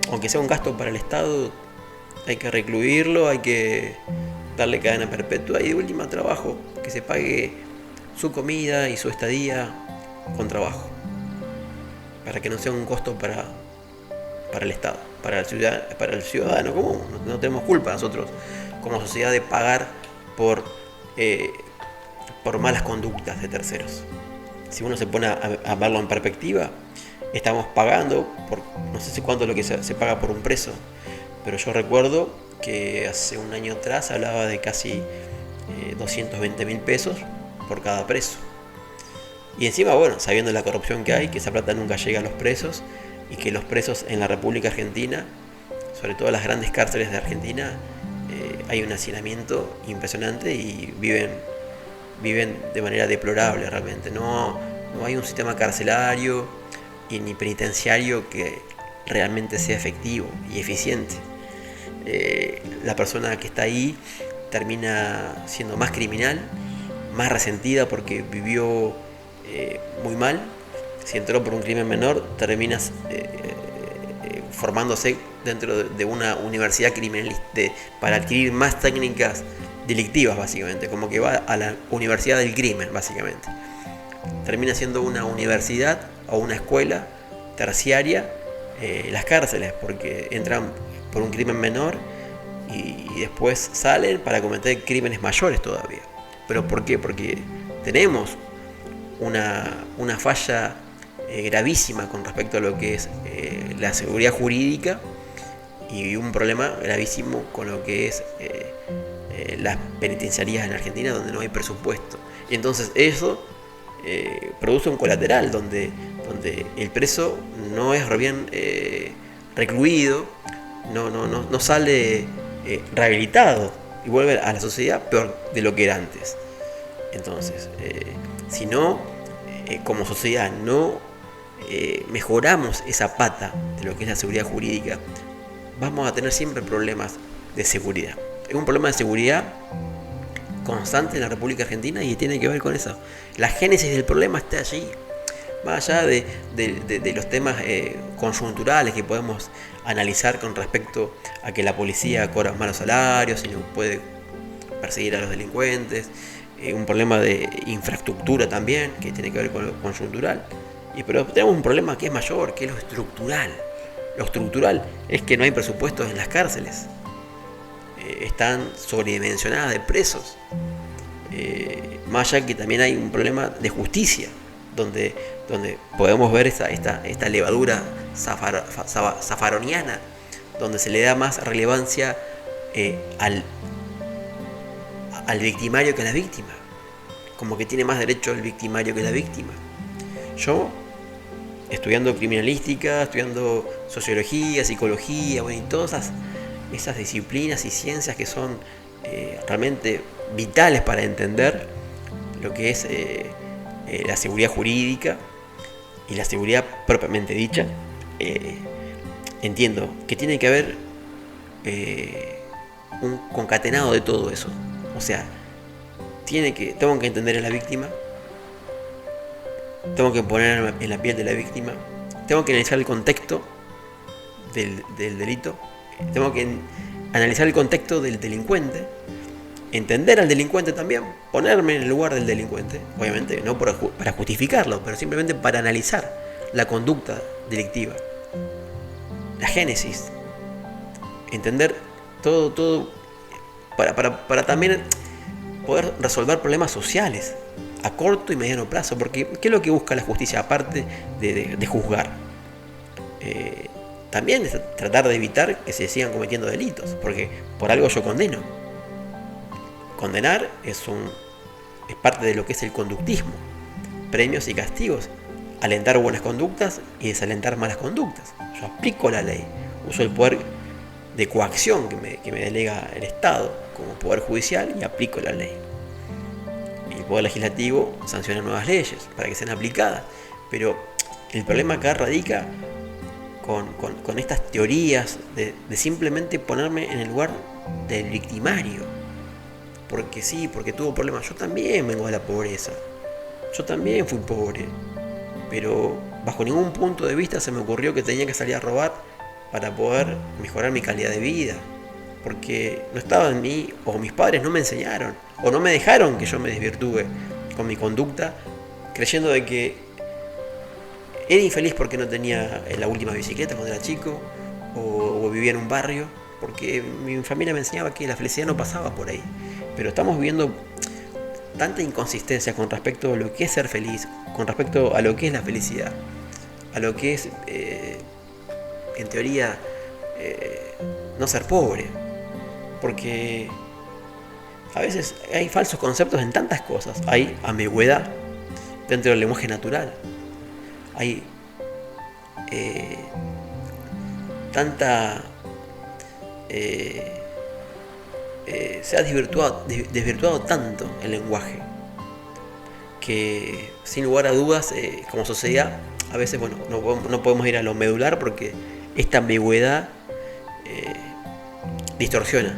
Aunque sea un gasto para el Estado, hay que recluirlo, hay que darle cadena perpetua y de última trabajo, que se pague su comida y su estadía con trabajo, para que no sea un costo para el Estado, para el ciudadano común. No tenemos culpa nosotros como sociedad de pagar por malas conductas de terceros. Si uno se pone a verlo en perspectiva, estamos pagando por, no sé si cuánto es lo que se paga por un preso, pero yo recuerdo que hace un año atrás hablaba de casi 220.000 pesos por cada preso. Y encima, bueno, sabiendo la corrupción que hay, que esa plata nunca llega a los presos, y que los presos en la República Argentina, sobre todo en las grandes cárceles de Argentina, hay un hacinamiento impresionante y viven de manera deplorable realmente. No hay un sistema carcelario y ni penitenciario que realmente sea efectivo y eficiente. La persona que está ahí termina siendo más criminal, más resentida porque vivió muy mal. Si entró por un crimen menor, terminas formándose dentro de una universidad criminalista para adquirir más técnicas delictivas, básicamente, como que va a la universidad del crimen, básicamente. Termina siendo una universidad o una escuela terciaria las cárceles, porque entran por un crimen menor y después salen para cometer crímenes mayores todavía. ¿Pero por qué? Porque tenemos una falla gravísima con respecto a lo que es la seguridad jurídica, y un problema gravísimo con lo que es las penitenciarías en Argentina, donde no hay presupuesto. Y entonces eso produce un colateral donde el preso no es bien recluido, no sale rehabilitado y vuelve a la sociedad peor de lo que era antes. Entonces, si no, como sociedad no mejoramos esa pata de lo que es la seguridad jurídica, vamos a tener siempre problemas de seguridad. Es un problema de seguridad constante en la República Argentina y tiene que ver con eso. La génesis del problema está allí. Más allá de los temas conjunturales que podemos analizar con respecto a que la policía cobra malos salarios y no puede perseguir a los delincuentes, un problema de infraestructura también, que tiene que ver con lo conjuntural. Pero tenemos un problema que es mayor, que es lo estructural. Lo estructural es que no hay presupuestos en las cárceles. Están sobredimensionadas de presos. Más allá que también hay un problema de justicia, donde podemos ver esta levadura zafaroniana, donde se le da más relevancia al victimario que a la víctima. Como que tiene más derecho el victimario que la víctima. Yo, estudiando criminalística, estudiando sociología, psicología, bueno, y todas esas disciplinas y ciencias que son realmente vitales para entender lo que es la seguridad jurídica y la seguridad propiamente dicha, entiendo que tiene que haber un concatenado de todo eso. O sea, tengo que entender a la víctima, tengo que ponerme en la piel de la víctima, tengo que analizar el contexto del delito, tengo que analizar el contexto del delincuente, entender al delincuente también, ponerme en el lugar del delincuente, obviamente no para justificarlo, pero simplemente para analizar la conducta delictiva, la génesis, entender todo para también poder resolver problemas sociales a corto y mediano plazo, porque ¿qué es lo que busca la justicia aparte de juzgar? También es tratar de evitar que se sigan cometiendo delitos, porque por algo yo condeno. Condenar es parte de lo que es el conductismo, premios y castigos, alentar buenas conductas y desalentar malas conductas. Yo aplico la ley, uso el poder de coacción que me delega el Estado como poder judicial y aplico la ley. El poder legislativo sanciona nuevas leyes para que sean aplicadas, pero el problema acá radica con estas teorías de simplemente ponerme en el lugar del victimario. Porque sí, porque tuvo problemas. Yo también vengo de la pobreza. Yo también fui pobre. Pero bajo ningún punto de vista se me ocurrió que tenía que salir a robar para poder mejorar mi calidad de vida. Porque no estaba en mí, o mis padres no me enseñaron, o no me dejaron que yo me desvirtúe con mi conducta, creyendo de que era infeliz porque no tenía la última bicicleta cuando era chico, o vivía en un barrio, porque mi familia me enseñaba que la felicidad no pasaba por ahí. Pero estamos viendo tanta inconsistencia con respecto a lo que es ser feliz, con respecto a lo que es la felicidad, a lo que es, en teoría, no ser pobre. Porque a veces hay falsos conceptos en tantas cosas. Hay ambigüedad dentro del lenguaje natural. Hay tanta... se ha desvirtuado tanto el lenguaje que sin lugar a dudas como sociedad a veces no podemos ir a lo medular porque esta ambigüedad distorsiona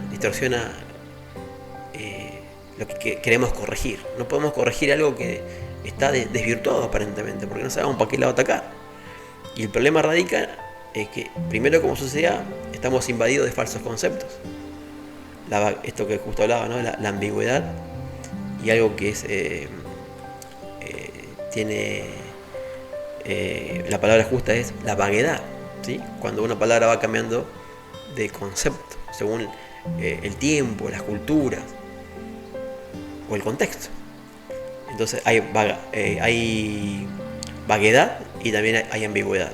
lo que queremos corregir. No podemos corregir algo que está desvirtuado aparentemente porque no sabemos para qué lado atacar. Y el problema radica es que primero como sociedad estamos invadidos de falsos conceptos. Esto que justo hablaba, ¿no? La ambigüedad y algo que es tiene la palabra justa es la vaguedad, ¿sí? Cuando una palabra va cambiando de concepto según el tiempo, las culturas o el contexto. Entonces hay vaguedad y también hay ambigüedad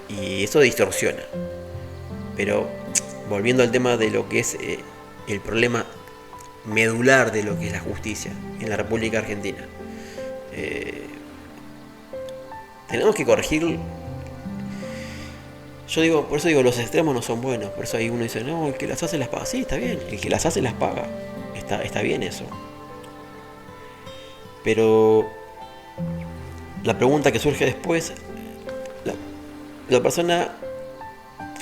y eso distorsiona. Pero volviendo al tema de lo que es el problema medular de lo que es la justicia en la República Argentina, tenemos que corregir. Por eso digo, los extremos no son buenos. Por eso ahí uno dice, no, el que las hace las paga. Sí, está bien, el que las hace las paga. Está bien eso. Pero la pregunta que surge después, la persona...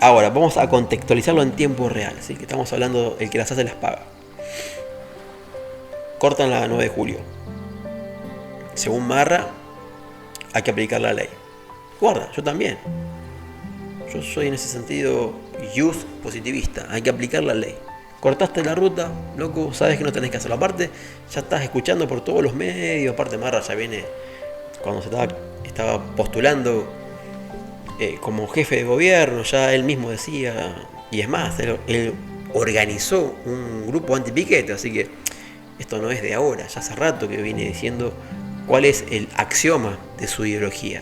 Ahora, vamos a contextualizarlo en tiempo real, ¿sí? Que estamos hablando, el que las hace las paga. cortan la 9 de julio. Según Marra, hay que aplicar la ley. Guarda, yo también. Yo soy en ese sentido youth positivista. Hay que aplicar la ley. Cortaste la ruta, loco, sabes que no tenés que hacerlo. Aparte, ya estás escuchando por todos los medios. Aparte, Marra ya viene, cuando se estaba postulando como jefe de gobierno, ya él mismo decía, y es más, él organizó un grupo anti-piquete, así que esto no es de ahora, ya hace rato que viene diciendo cuál es el axioma de su ideología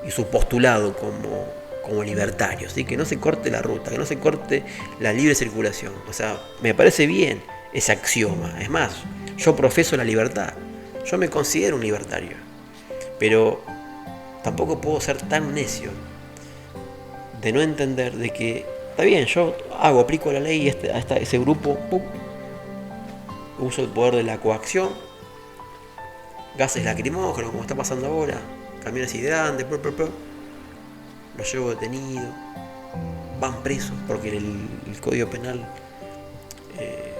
y su postulado como libertario, ¿sí? Que no se corte la ruta, que no se corte la libre circulación. O sea, me parece bien ese axioma. Es más, yo profeso la libertad, yo me considero un libertario, pero tampoco puedo ser tan necio de no entender de que está bien, yo aplico la ley a ese grupo, ¡pum!, uso el poder de la coacción, gases lacrimógenos, como está pasando ahora, camiones hidrantes, los llevo detenido, van presos porque el Código Penal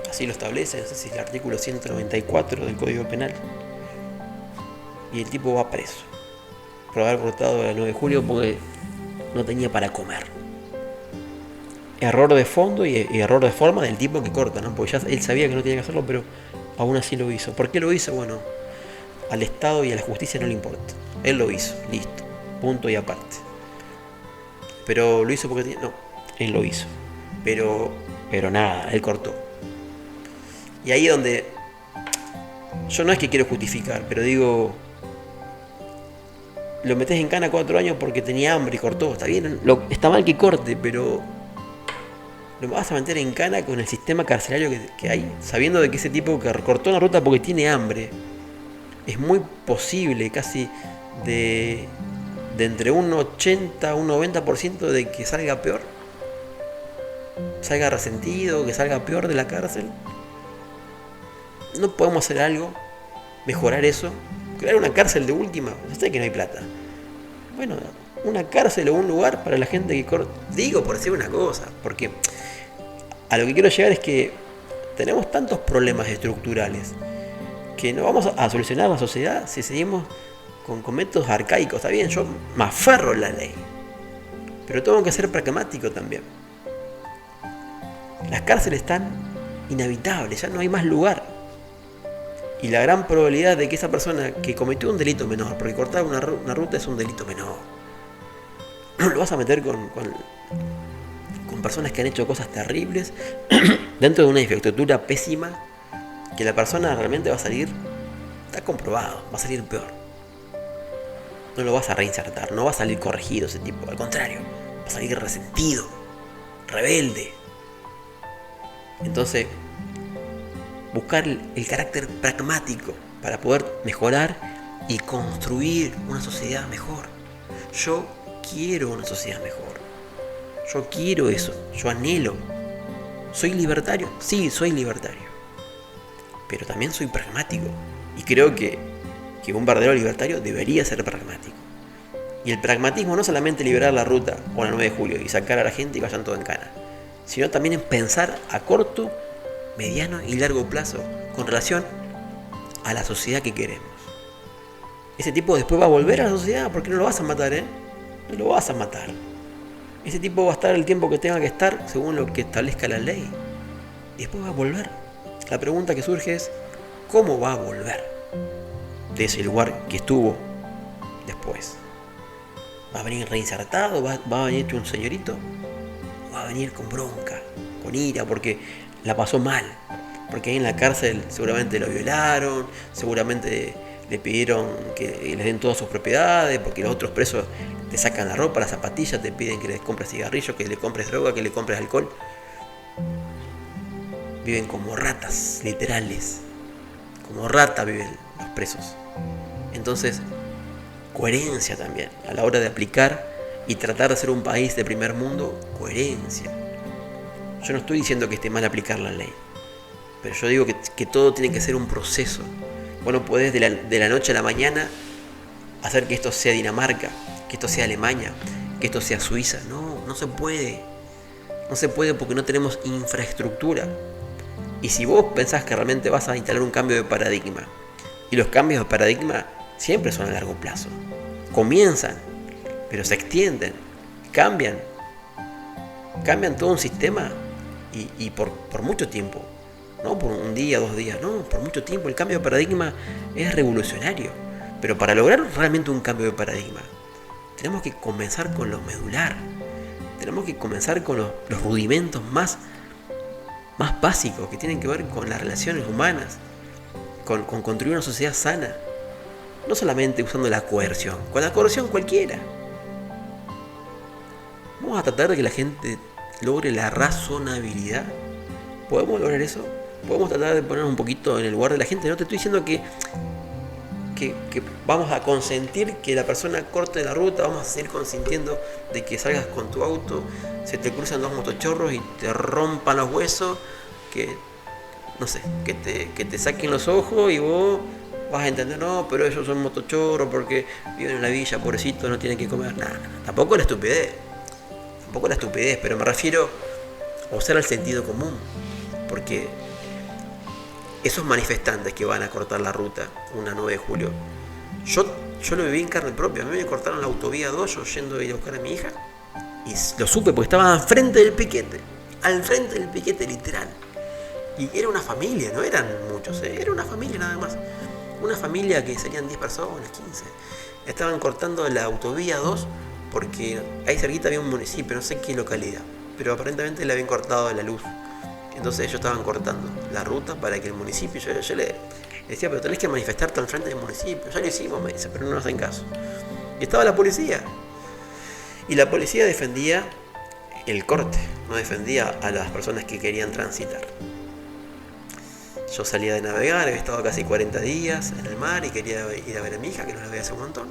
así lo establece, no sé si es el artículo 194 del Código Penal, y el tipo va preso por haber cortado el 9 de julio porque no tenía para comer. Error de fondo y error de forma del tipo que corta, ¿no? Porque ya él sabía que no tenía que hacerlo, pero aún así lo hizo. ¿Por qué lo hizo? Bueno, al Estado y a la justicia no le importa. Él lo hizo, listo, punto y aparte. Pero lo hizo porque no, él lo hizo. Pero nada, él cortó. Y ahí es donde yo no es que quiero justificar, pero digo, lo metés en cana 4 años porque tenía hambre y cortó. Está bien, está mal que corte, pero lo vas a meter en cana con el sistema carcelario que hay, sabiendo de que ese tipo que cortó una ruta porque tiene hambre. Es muy posible, casi de entre un 80 a un 90% de que salga peor, salga resentido, que salga peor de la cárcel. No podemos hacer algo, mejorar eso, crear una cárcel de última. Yo sé que no hay plata. Bueno, una cárcel o un lugar para la gente que corta. Digo por decir una cosa, porque a lo que quiero llegar es que tenemos tantos problemas estructurales que no vamos a solucionar la sociedad si seguimos con métodos arcaicos. Está bien, yo me aferro a la ley, pero tengo que ser pragmático también. Las cárceles están inhabitables, ya no hay más lugar. Y la gran probabilidad de que esa persona que cometió un delito menor, porque cortar una ruta es un delito menor, lo vas a meter con personas que han hecho cosas terribles dentro de una infraestructura pésima, que la persona realmente va a salir, está comprobado, va a salir peor. No lo vas a reinsertar, no va a salir corregido ese tipo, al contrario, va a salir resentido, rebelde. Entonces, buscar el carácter pragmático para poder mejorar y construir una sociedad mejor. Yo quiero una sociedad mejor. Yo quiero eso, yo anhelo. ¿Soy libertario? Sí, soy libertario. Pero también soy pragmático. Y creo que un verdadero libertario debería ser pragmático. Y el pragmatismo no solamente liberar la ruta o la 9 de julio y sacar a la gente y vayan todo en cana, sino también en pensar a corto, mediano y largo plazo con relación a la sociedad que queremos. Ese tipo después va a volver a la sociedad porque no lo vas a matar, no lo vas a matar. Ese tipo va a estar el tiempo que tenga que estar según lo que establezca la ley. Y después va a volver. La pregunta que surge es, ¿cómo va a volver de ese lugar que estuvo después? ¿Va a venir reinsertado? ¿Va a venir hecho un señorito? ¿O va a venir con bronca, con ira, porque la pasó mal? Porque ahí en la cárcel seguramente lo violaron, seguramente le pidieron que les den todas sus propiedades, porque los otros presos te sacan la ropa, las zapatillas, te piden que les compres cigarrillos, que le compres droga, que le compres alcohol. Viven como ratas, literales. Como ratas viven los presos. Entonces, coherencia también. A la hora de aplicar y tratar de ser un país de primer mundo, coherencia. Yo no estoy diciendo que esté mal aplicar la ley, pero yo digo que todo tiene que ser un proceso. Vos no podés de la noche a la mañana hacer que esto sea Dinamarca, que esto sea Alemania, que esto sea Suiza. No se puede. No se puede porque no tenemos infraestructura. Y si vos pensás que realmente vas a instalar un cambio de paradigma, y los cambios de paradigma siempre son a largo plazo, comienzan, pero se extienden, cambian todo un sistema y por mucho tiempo, no por un día, 2 días, no, por mucho tiempo. El cambio de paradigma es revolucionario, pero para lograr realmente un cambio de paradigma, tenemos que comenzar con lo medular, tenemos que comenzar con los rudimentos más básicos que tienen que ver con las relaciones humanas, con construir una sociedad sana, no solamente usando la coerción, con la coerción cualquiera. Vamos a tratar de que la gente logre la razonabilidad. ¿Podemos lograr eso? Podemos tratar de ponernos un poquito en el lugar de la gente. No te estoy diciendo que vamos a consentir que la persona corte la ruta, vamos a seguir consintiendo de que salgas con tu auto, se te cruzan 2 motochorros y te rompan los huesos, que no sé, que te saquen los ojos y vos vas a entender, no, pero ellos son motochorros porque viven en la villa, pobrecitos, no tienen que comer. Nada, tampoco la estupidez, pero me refiero a usar el sentido común, porque esos manifestantes que van a cortar la ruta una 9 de julio, yo lo viví en carne propia. A mí me cortaron la autovía 2, yo yendo a ir a buscar a mi hija, y lo supe porque estaba al frente del piquete literal. Y era una familia, no eran muchos, era una familia nada más. Una familia que serían 10 personas, 15. Estaban cortando la autovía 2 porque ahí cerquita había un municipio, no sé qué localidad, pero aparentemente le habían cortado la luz. Entonces ellos estaban cortando la ruta para que el municipio, yo le decía, pero tenés que manifestarte al frente del municipio. Ya lo hicimos, me dice, pero no nos hacen caso. Y estaba la policía. Y la policía defendía el corte, no defendía a las personas que querían transitar. Yo salía de navegar, había estado casi 40 días en el mar y quería ir a ver a mi hija, que no la veía hace un montón.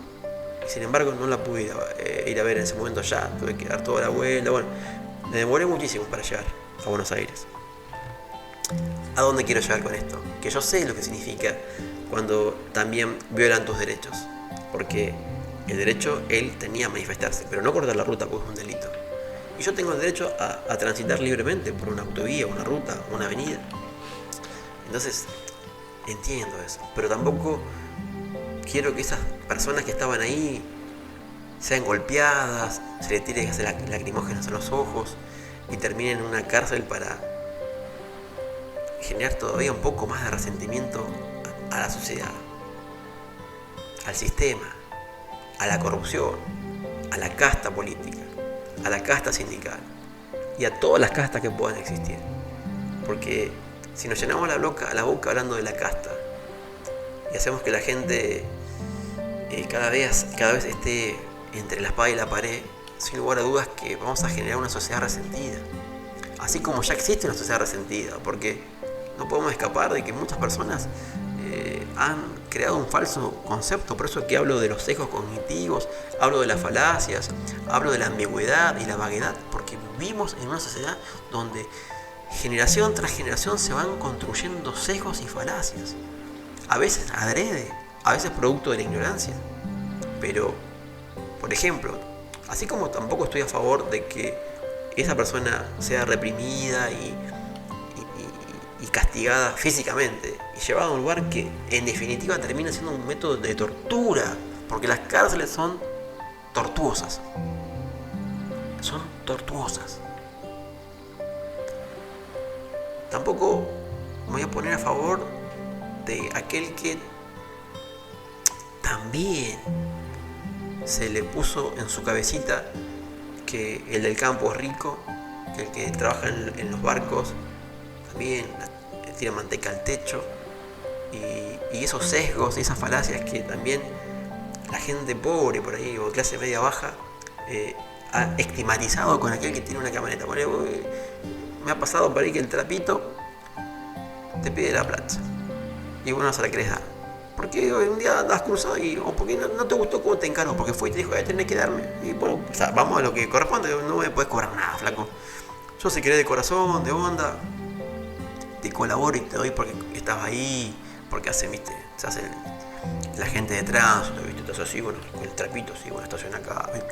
Y sin embargo no la pude ir a ver en ese momento ya, tuve que dar toda la vuelta. Bueno, me demoré muchísimo para llegar a Buenos Aires. ¿A dónde quiero llegar con esto? Que yo sé lo que significa cuando también violan tus derechos. Porque el derecho, él tenía a manifestarse, pero no cortar la ruta porque es un delito. Y yo tengo el derecho a transitar libremente por una autovía, una ruta, una avenida. Entonces, entiendo eso. Pero tampoco quiero que esas personas que estaban ahí sean golpeadas, se les tire lacrimógenas a los ojos y terminen en una cárcel para generar todavía un poco más de resentimiento a la sociedad, al sistema, a la corrupción, a la casta política, a la casta sindical y a todas las castas que puedan existir. Porque si nos llenamos la boca hablando de la casta y hacemos que la gente cada vez esté entre la espada y la pared, sin lugar a dudas que vamos a generar una sociedad resentida. Así como ya existe una sociedad resentida, porque no podemos escapar de que muchas personas han creado un falso concepto. Por eso que hablo de los sesgos cognitivos, hablo de las falacias, hablo de la ambigüedad y la vaguedad, porque vivimos en una sociedad donde generación tras generación se van construyendo sesgos y falacias, a veces adrede, a veces producto de la ignorancia. Pero, por ejemplo, así como tampoco estoy a favor de que esa persona sea reprimida y castigada físicamente y llevada a un lugar que en definitiva termina siendo un método de tortura, porque las cárceles son tortuosas. Tampoco me voy a poner a favor de aquel que también se le puso en su cabecita que el del campo es rico, que el que trabaja en los barcos también tira manteca al techo, y esos sesgos y esas falacias que también la gente pobre por ahí o clase media baja ha estigmatizado con aquel que tiene una camioneta. Bueno, me ha pasado por ahí que el trapito te pide la plata y vos no se la querés dar porque un día andas cruzado o porque no te gustó cómo te encaró, porque fue y te dijo tenés que darme, y bueno, o sea, vamos a lo que corresponde, no me puedes cobrar nada, flaco. Yo si querés de corazón, de onda, te colaboro y te doy porque estás ahí, porque se hace la gente de tránsito, ¿viste? Entonces así, bueno, con el trapito, sí, bueno, estaciona acá, ¿viste?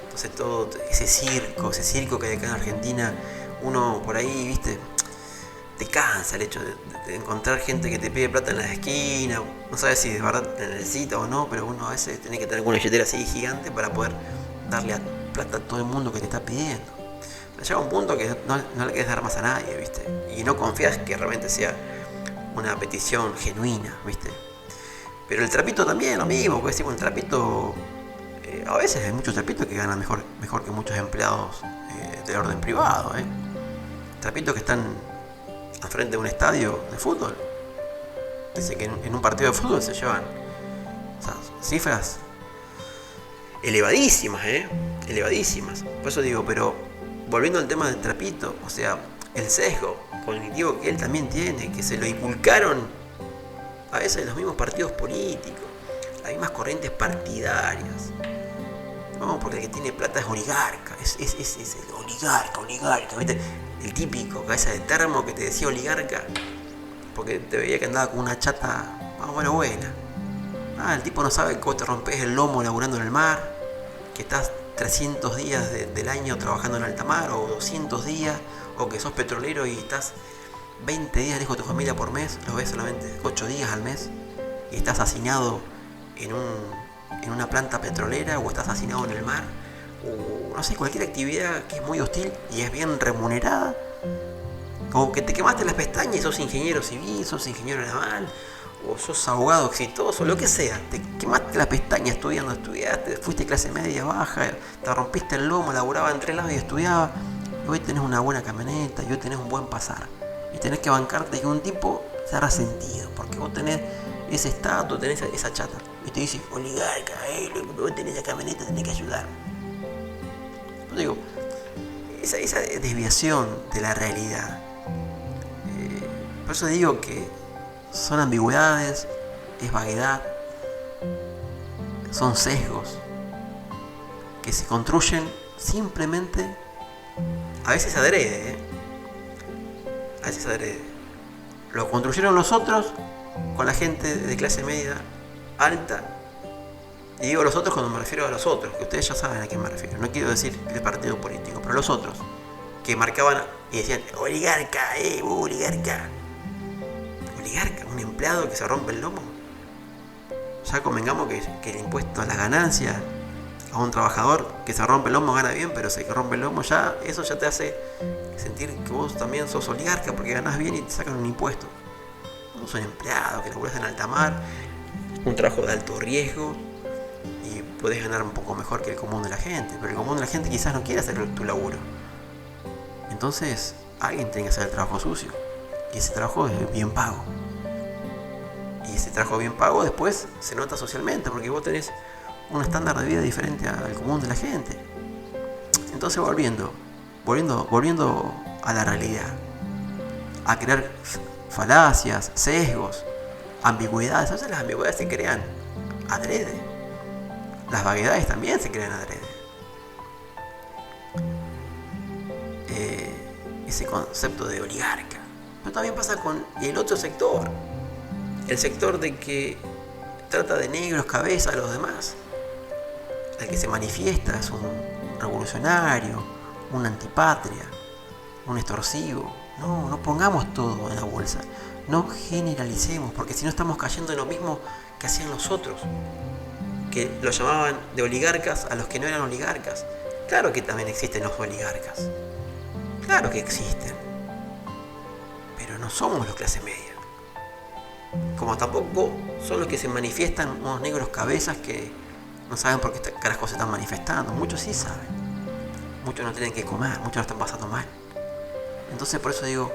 Entonces todo ese circo que hay acá en Argentina, uno por ahí, ¿viste? te cansa el hecho de encontrar gente que te pide plata en la esquina. No sabes si de verdad te necesita o no, pero uno a veces tiene que tener una billetera así gigante para poder darle plata a todo el mundo que te está pidiendo. Llega un punto que no le quieres dar más a nadie, ¿viste? Y no confías que realmente sea una petición genuina, ¿viste? Pero el trapito también lo mismo, porque decimos, un trapito, a veces hay muchos trapitos que ganan mejor que muchos empleados del orden privado, trapitos que están al frente de un estadio de fútbol. Dice que en un partido de fútbol se llevan, o sea, cifras elevadísimas, elevadísimas. Por eso digo, pero volviendo al tema del trapito, o sea, el sesgo cognitivo que él también tiene, que se lo inculcaron a veces los mismos partidos políticos, las mismas corrientes partidarias. No, porque el que tiene plata es oligarca, es el oligarca, ¿viste? El típico cabeza de termo que te decía oligarca porque te veía que andaba con una chata más o menos buena. El tipo no sabe cómo te rompes el lomo laburando en el mar, que estás 300 días del año trabajando en alta mar, o 200 días, o que sos petrolero y estás 20 días lejos de tu familia por mes, lo ves solamente 8 días al mes, y estás hacinado en una planta petrolera, o estás hacinado en el mar, o no sé, cualquier actividad que es muy hostil y es bien remunerada, o que te quemaste las pestañas y sos ingeniero civil, sos ingeniero naval, o sos abogado exitoso, lo que sea, te quemaste las pestañas estudiaste, fuiste clase media, baja, te rompiste el lomo, laburaba en 3 lados y estudiaba, y hoy tenés una buena camioneta, y hoy tenés un buen pasar, y tenés que bancarte que un tipo se haga sentido, porque vos tenés ese estatus, tenés esa chata, y te dice, oligarca, vos tenés esa camioneta, tenés que ayudar. Yo digo, esa desviación de la realidad, por eso digo que son ambigüedades, es vaguedad, son sesgos que se construyen simplemente, a veces adrede, a veces adrede. Lo construyeron los otros con la gente de clase media alta, y digo los otros cuando me refiero a los otros, que ustedes ya saben a quién me refiero, no quiero decir el partido político, pero los otros, que marcaban y decían, oligarca, oligarca. Oligarca, un empleado que se rompe el lomo. Ya convengamos que el impuesto a las ganancias a un trabajador que se rompe el lomo gana bien, pero si que rompe el lomo ya, eso ya te hace sentir que vos también sos oligarca porque ganás bien y te sacan un impuesto. Vos sos un empleado que laburás en alta mar, un trabajo de alto riesgo y podés ganar un poco mejor que el común de la gente, pero el común de la gente quizás no quiere hacer tu laburo. Entonces alguien tiene que hacer el trabajo sucio. Y ese trabajo es bien pago. Y ese trabajo bien pago después se nota socialmente, porque vos tenés un estándar de vida diferente al común de la gente. Entonces volviendo a la realidad, a crear falacias, sesgos, ambigüedades. A veces las ambigüedades se crean adrede. Las vaguedades también se crean adrede. Ese concepto de oligarca. Pero también pasa con el otro sector. El sector de que trata de negros cabeza a los demás. El que se manifiesta es un revolucionario, un antipatria, un extorsivo. No pongamos todo en la bolsa. No generalicemos, porque si no estamos cayendo en lo mismo que hacían los otros. Que lo llamaban de oligarcas a los que no eran oligarcas. Claro que también existen los oligarcas. Claro que existen. Pero no somos los clase media. Como tampoco son los que se manifiestan unos negros cabezas que no saben por qué carajo se están manifestando. Muchos sí saben. Muchos no tienen que comer, muchos lo están pasando mal. Entonces por eso digo,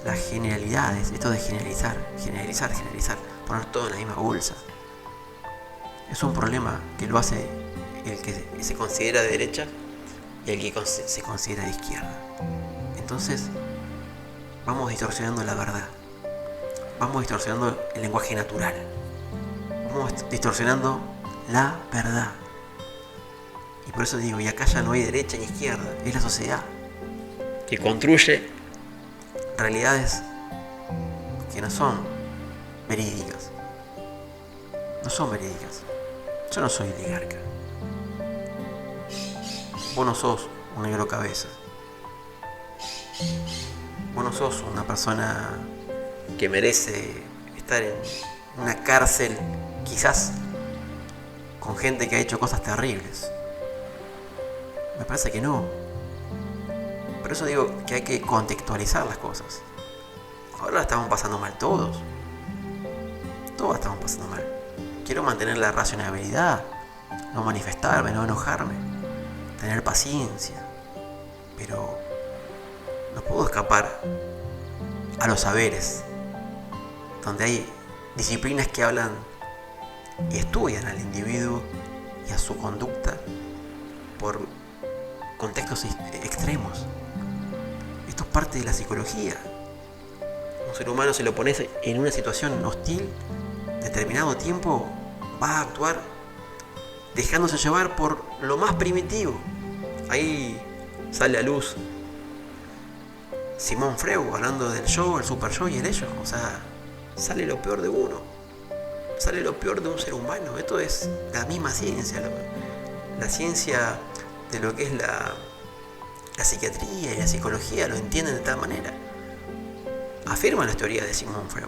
las generalidades, esto de generalizar, poner todo en la misma bolsa, es un problema que lo hace el que se considera de derecha y el que se considera de izquierda. Entonces vamos distorsionando la verdad, vamos distorsionando el lenguaje natural, vamos distorsionando la verdad. Y por eso digo, y acá ya no hay derecha ni izquierda, es la sociedad que construye realidades que no son verídicas. No son verídicas. Yo no soy oligarca. Vos no sos un negro cabeza. Vos vos no sos una persona que merece estar en una cárcel, quizás con gente que ha hecho cosas terribles. Me parece que no. Por eso digo que hay que contextualizar las cosas. Ahora la estamos pasando mal todos. Todos estamos pasando mal. Quiero mantener la racionalidad, no manifestarme, no enojarme, tener paciencia. Pero no puedo escapar a los saberes, donde hay disciplinas que hablan y estudian al individuo y a su conducta por contextos extremos. Esto es parte de la psicología. Un ser humano, si lo pones en una situación hostil, determinado tiempo va a actuar dejándose llevar por lo más primitivo. Ahí sale a luz Simón Freud hablando del yo, el super yo y el ello. O sea, sale lo peor de uno, sale lo peor de un ser humano. Esto es la misma ciencia, la ciencia de lo que es la psiquiatría y la psicología lo entienden de tal manera. Afirman las teorías de Simón Freud,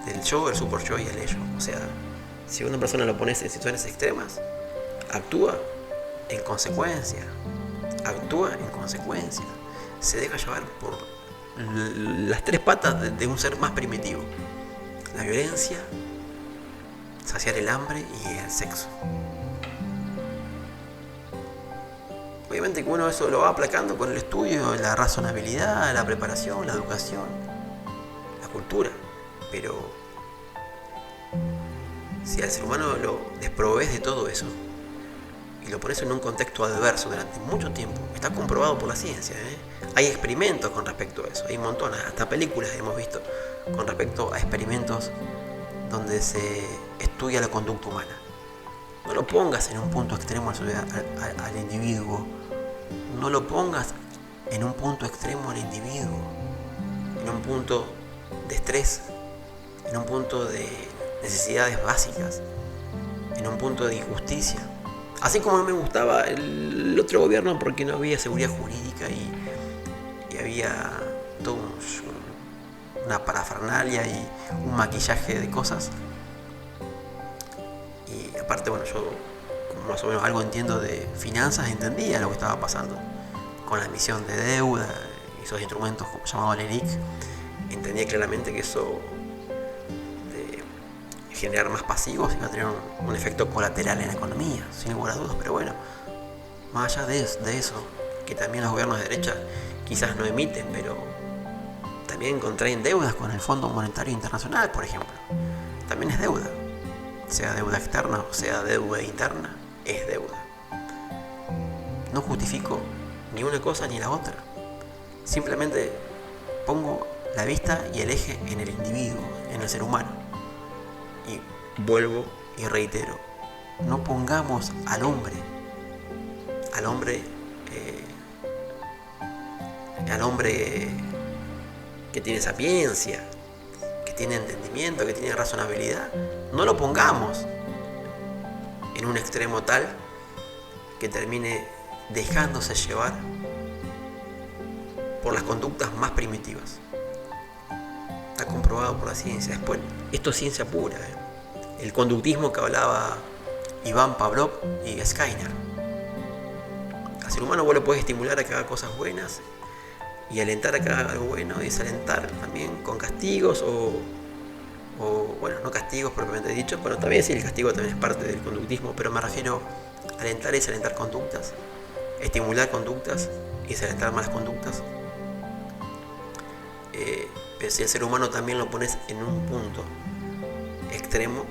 del yo, el super yo y el ello. O sea, si una persona lo pones en situaciones extremas, actúa en consecuencia, se deja llevar por las tres patas de un ser más primitivo: la violencia, saciar el hambre y el sexo. Obviamente que uno eso lo va aplacando con el estudio, la razonabilidad, la preparación, la educación, la cultura. Pero si al ser humano lo desprovees de todo eso y lo pones en un contexto adverso durante mucho tiempo, está comprobado por la ciencia, Hay experimentos con respecto a eso, hay montones, hasta películas hemos visto con respecto a experimentos donde se estudia la conducta humana. No lo pongas en un punto extremo al individuo, no lo pongas en un punto extremo al individuo, en un punto de estrés, en un punto de necesidades básicas, en un punto de injusticia. Así como no me gustaba el otro gobierno porque no había seguridad jurídica y había todo una parafernalia y un maquillaje de cosas. Y aparte, bueno, yo como más o menos algo entiendo de finanzas, entendía lo que estaba pasando con la emisión de deuda y esos instrumentos llamados LELIQ. Entendía claramente que eso de generar más pasivos iba a tener un efecto colateral en la economía, sin lugar a dudas. Pero bueno, más allá de eso, que también los gobiernos de derecha quizás no emiten, pero también contraen deudas con el Fondo Monetario Internacional, por ejemplo. También es deuda. Sea deuda externa o sea deuda interna, es deuda. No justifico ni una cosa ni la otra. Simplemente pongo la vista y el eje en el individuo, en el ser humano. Y vuelvo y reitero, no pongamos al hombre que tiene sapiencia, que tiene entendimiento, que tiene razonabilidad, no lo pongamos en un extremo tal que termine dejándose llevar por las conductas más primitivas. Está comprobado por la ciencia. Después, esto es ciencia pura, El conductismo que hablaba Iván Pavlov y Skinner. Al ser humano vos lo podés estimular a que haga cosas buenas y alentar a que haga algo bueno, y desalentar también con castigos o bueno, no castigos propiamente dicho, pero también sí, el castigo también es parte del conductismo, pero me refiero a alentar y desalentar conductas, estimular conductas y desalentar malas conductas. Pero si el ser humano también lo pones en un punto extremo,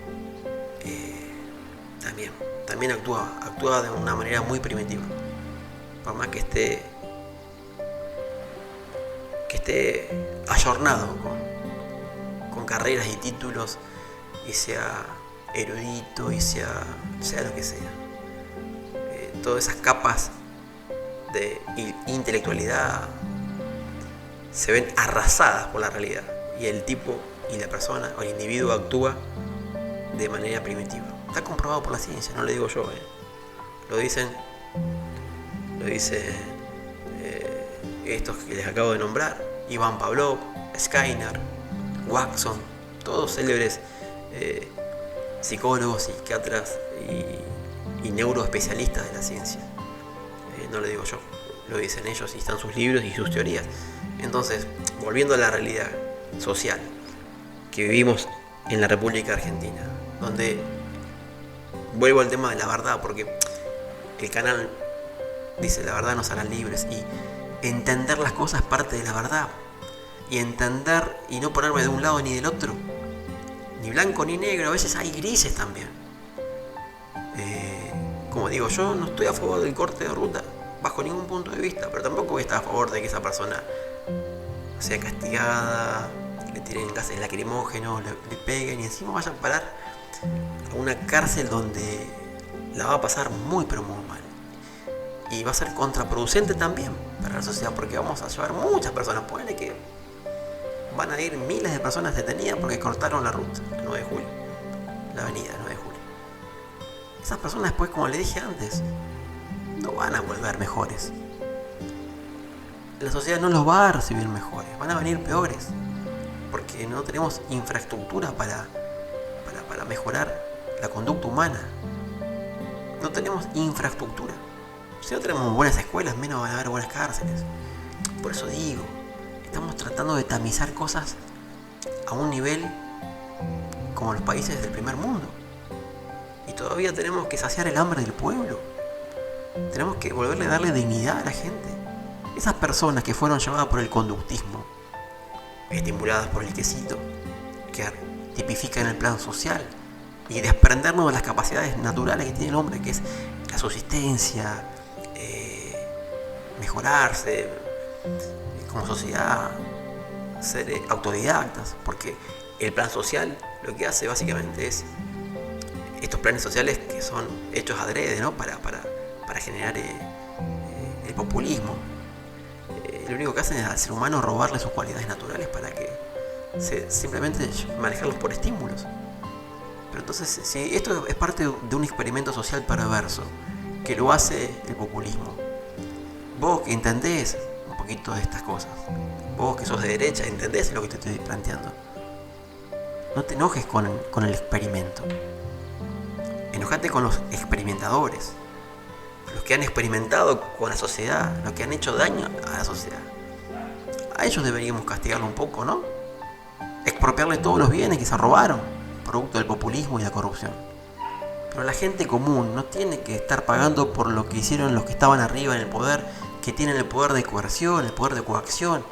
también actúa de una manera muy primitiva. Por más que esté ayornado con carreras y títulos y sea erudito y sea lo que sea. Todas esas capas de intelectualidad se ven arrasadas por la realidad y el tipo y la persona o el individuo actúa de manera primitiva. Está comprobado por la ciencia, no lo digo yo, lo dicen estos que les acabo de nombrar, Iván Pavlov, Skinner, Watson, todos célebres psicólogos, psiquiatras y neuroespecialistas de la ciencia. No lo digo yo, lo dicen ellos y están sus libros y sus teorías. Entonces, volviendo a la realidad social que vivimos en la República Argentina, donde vuelvo al tema de la verdad, porque el canal dice la verdad nos hará libres, y entender las cosas es parte de la verdad, y entender y no ponerme de un lado ni del otro, ni blanco ni negro, a veces hay grises también. Como digo, yo no estoy a favor del corte de ruta bajo ningún punto de vista, pero tampoco voy a estar a favor de que esa persona sea castigada, le tiren gases lacrimógenos, le peguen y encima vayan a parar a una cárcel donde la va a pasar muy pero muy mal. Y va a ser contraproducente también para la sociedad, porque vamos a llevar muchas personas. Puede que van a ir miles de personas detenidas porque cortaron la ruta, el 9 de julio, la avenida 9 de julio. Esas personas después, como le dije antes, no van a volver mejores. La sociedad no los va a recibir mejores, van a venir peores, porque no tenemos infraestructura para mejorar la conducta humana. No tenemos infraestructura. Si no tenemos buenas escuelas, menos van a haber buenas cárceles. Por eso digo, estamos tratando de tamizar cosas a un nivel como los países del primer mundo. Y todavía tenemos que saciar el hambre del pueblo. Tenemos que volverle a darle dignidad a la gente. Esas personas que fueron llevadas por el conductismo, estimuladas por el quesito, que tipifican el plan social, y desprendernos de las capacidades naturales que tiene el hombre, que es la subsistencia, mejorarse como sociedad, ser autodidactas, porque el plan social lo que hace básicamente es estos planes sociales que son hechos adrede, ¿no? para generar el populismo. Lo único que hacen es al ser humano robarle sus cualidades naturales para que simplemente manejarlos por estímulos. Pero entonces, si esto es parte de un experimento social perverso que lo hace el populismo, vos que entendés un poquito de estas cosas, vos que sos de derecha, entendés lo que te estoy planteando, no te enojes con el experimento. Enojate con los experimentadores, los que han experimentado con la sociedad, los que han hecho daño a la sociedad. A ellos deberíamos castigarlo un poco, ¿no? Expropiarle todos los bienes que se robaron, producto del populismo y la corrupción. Pero la gente común no tiene que estar pagando por lo que hicieron los que estaban arriba en el poder, que tienen el poder de coerción, el poder de coacción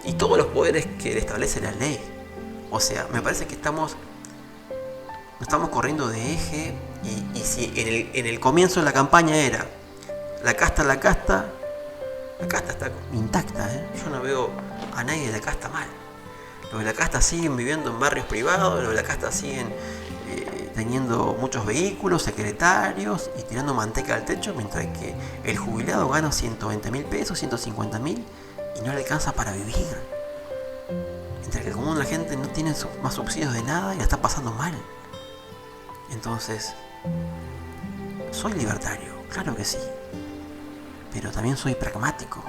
y todos los poderes que le establece la ley. O sea, me parece que estamos corriendo de eje, y si en el comienzo de la campaña era la casta está intacta, ¿eh? Yo no veo a nadie de la casta mal. Los de la casta siguen viviendo en barrios privados, los de la casta siguen teniendo muchos vehículos, secretarios y tirando manteca al techo, mientras que el jubilado gana 120.000 pesos, 150.000 y no le alcanza para vivir. Mientras que el común de la gente no tiene más subsidios de nada y la está pasando mal. Entonces, soy libertario, claro que sí, pero también soy pragmático,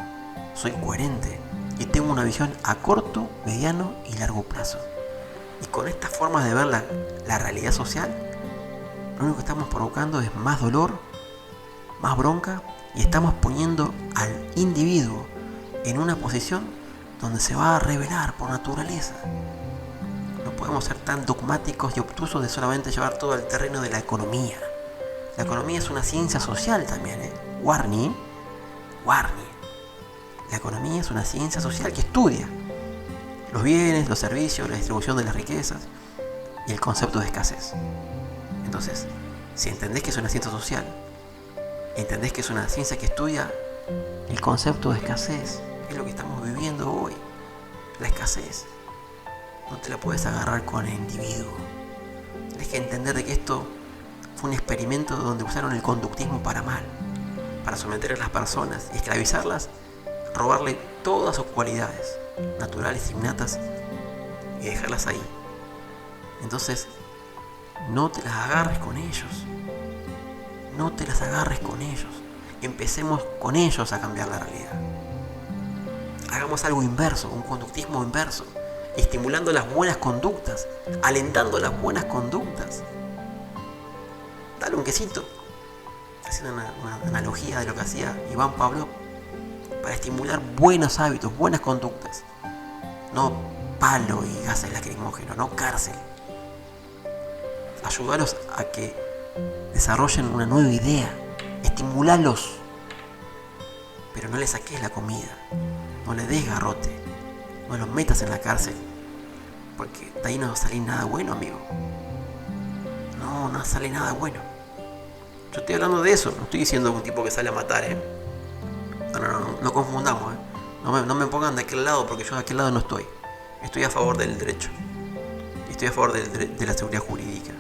soy coherente y tengo una visión a corto, mediano y largo plazo. Y con estas formas de ver la realidad social, lo único que estamos provocando es más dolor, más bronca, y estamos poniendo al individuo en una posición donde se va a rebelar por naturaleza. No podemos ser tan dogmáticos y obtusos de solamente llevar todo al terreno de la economía. La economía es una ciencia social también, ¿eh? Warning. La economía es una ciencia social que estudia los bienes, los servicios, la distribución de las riquezas y el concepto de escasez. Entonces, si entendés que es una ciencia social, entendés que es una ciencia que estudia el concepto de escasez, que es lo que estamos viviendo hoy, la escasez, no te la puedes agarrar con el individuo. Tienes que entender de que esto fue un experimento donde usaron el conductismo para mal, para someter a las personas y esclavizarlas, robarle todas sus cualidades naturales, innatas, y dejarlas ahí. Entonces, no te las agarres con ellos. No te las agarres con ellos. Empecemos con ellos a cambiar la realidad. hagamos algo inverso, un conductismo inverso, estimulando las buenas conductas, alentando las buenas conductas. Dale un quesito, haciendo una analogía de lo que hacía Iván Pablo, para estimular buenos hábitos, buenas conductas. No palo y gases lacrimógenos, no cárcel. Ayudarlos a que desarrollen una nueva idea, estimularlos, pero no les saques la comida, no les des garrote, no los metas en la cárcel, porque de ahí no va a salir nada bueno, amigo. No sale nada bueno. Yo estoy hablando de eso, no estoy diciendo un tipo que sale a matar, No confundamos, No me pongan de aquel lado, porque yo de aquel lado no estoy. Estoy a favor del derecho, estoy a favor de la seguridad jurídica,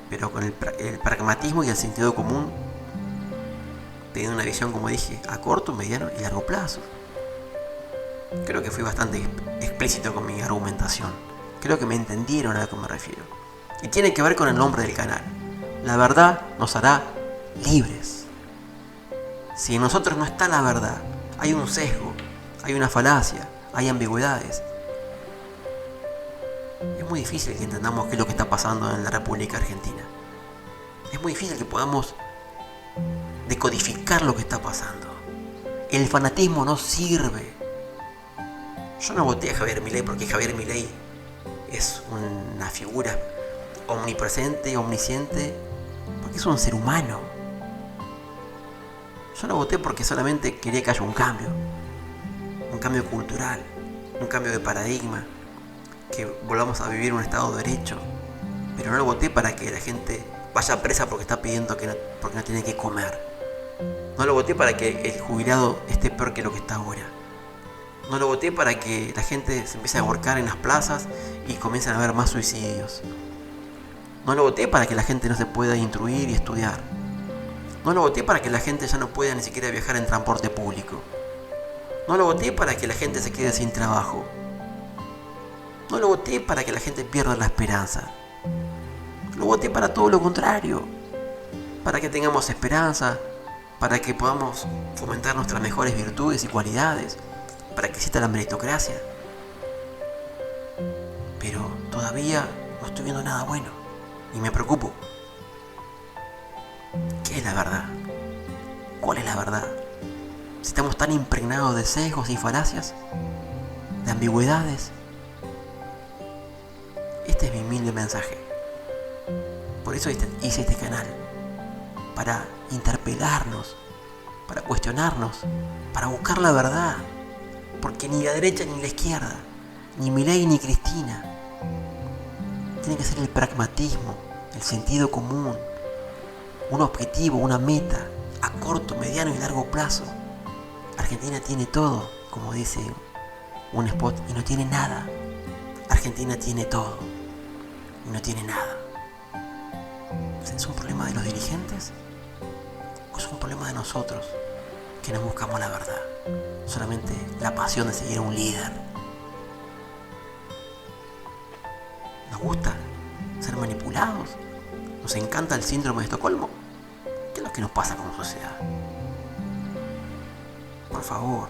pero con el pragmatismo y el sentido común, teniendo una visión, como dije, a corto, mediano y largo plazo. Creo que fui bastante explícito con mi argumentación. Creo que me entendieron a lo que me refiero. Y tiene que ver con el nombre del canal. La verdad nos hará libres. Si en nosotros no está la verdad, hay un sesgo, hay una falacia, hay ambigüedades. Es muy difícil que entendamos qué es lo que está pasando en la República Argentina. Es muy difícil que podamos decodificar lo que está pasando. El fanatismo no sirve. Yo no voté a Javier Milei porque Javier Milei es una figura omnipresente, omnisciente, porque es un ser humano. Yo no voté porque solamente quería que haya un cambio cultural, un cambio de paradigma, que volvamos a vivir un estado de derecho. Pero no lo voté para que la gente vaya presa porque está pidiendo porque no tiene que comer. No lo voté para que el jubilado esté peor que lo que está ahora. No lo voté para que la gente se empiece a ahorcar en las plazas y comiencen a haber más suicidios. No lo voté para que la gente no se pueda instruir y estudiar. No lo voté para que la gente ya no pueda ni siquiera viajar en transporte público. No lo voté para que la gente se quede sin trabajo. No lo voté para que la gente pierda la esperanza. Lo voté para todo lo contrario. Para que tengamos esperanza, para que podamos fomentar nuestras mejores virtudes y cualidades, para que exista la meritocracia. Pero todavía no estoy viendo nada bueno y me preocupo. ¿Qué es la verdad? ¿Cuál es la verdad? Si estamos tan impregnados de sesgos y falacias, de ambigüedades. Este es mi humilde mensaje. Por eso hice este canal, para interpelarnos, para cuestionarnos, para buscar la verdad. Porque ni la derecha ni la izquierda, ni Milei ni Cristina, tiene que ser el pragmatismo, el sentido común, un objetivo, una meta, a corto, mediano y largo plazo. Argentina tiene todo, como dice un spot, y no tiene nada. Argentina tiene todo y no tiene nada. ¿Es un problema de los dirigentes? ¿O es un problema de nosotros, que no buscamos la verdad? Solamente la pasión de seguir a un líder. ¿Nos gusta ser manipulados? ¿Nos encanta el síndrome de Estocolmo? ¿Qué es lo que nos pasa como sociedad? Por favor,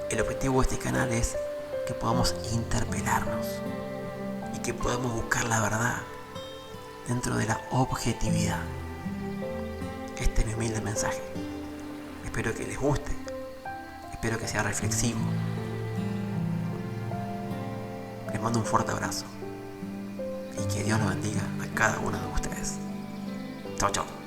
el objetivo de este canal es que podamos interpelarnos y que podamos buscar la verdad dentro de la objetividad. Este es mi humilde mensaje. Espero que les guste. Espero que sea reflexivo. Les mando un fuerte abrazo y que Dios los bendiga a cada uno de ustedes. Chao, chao.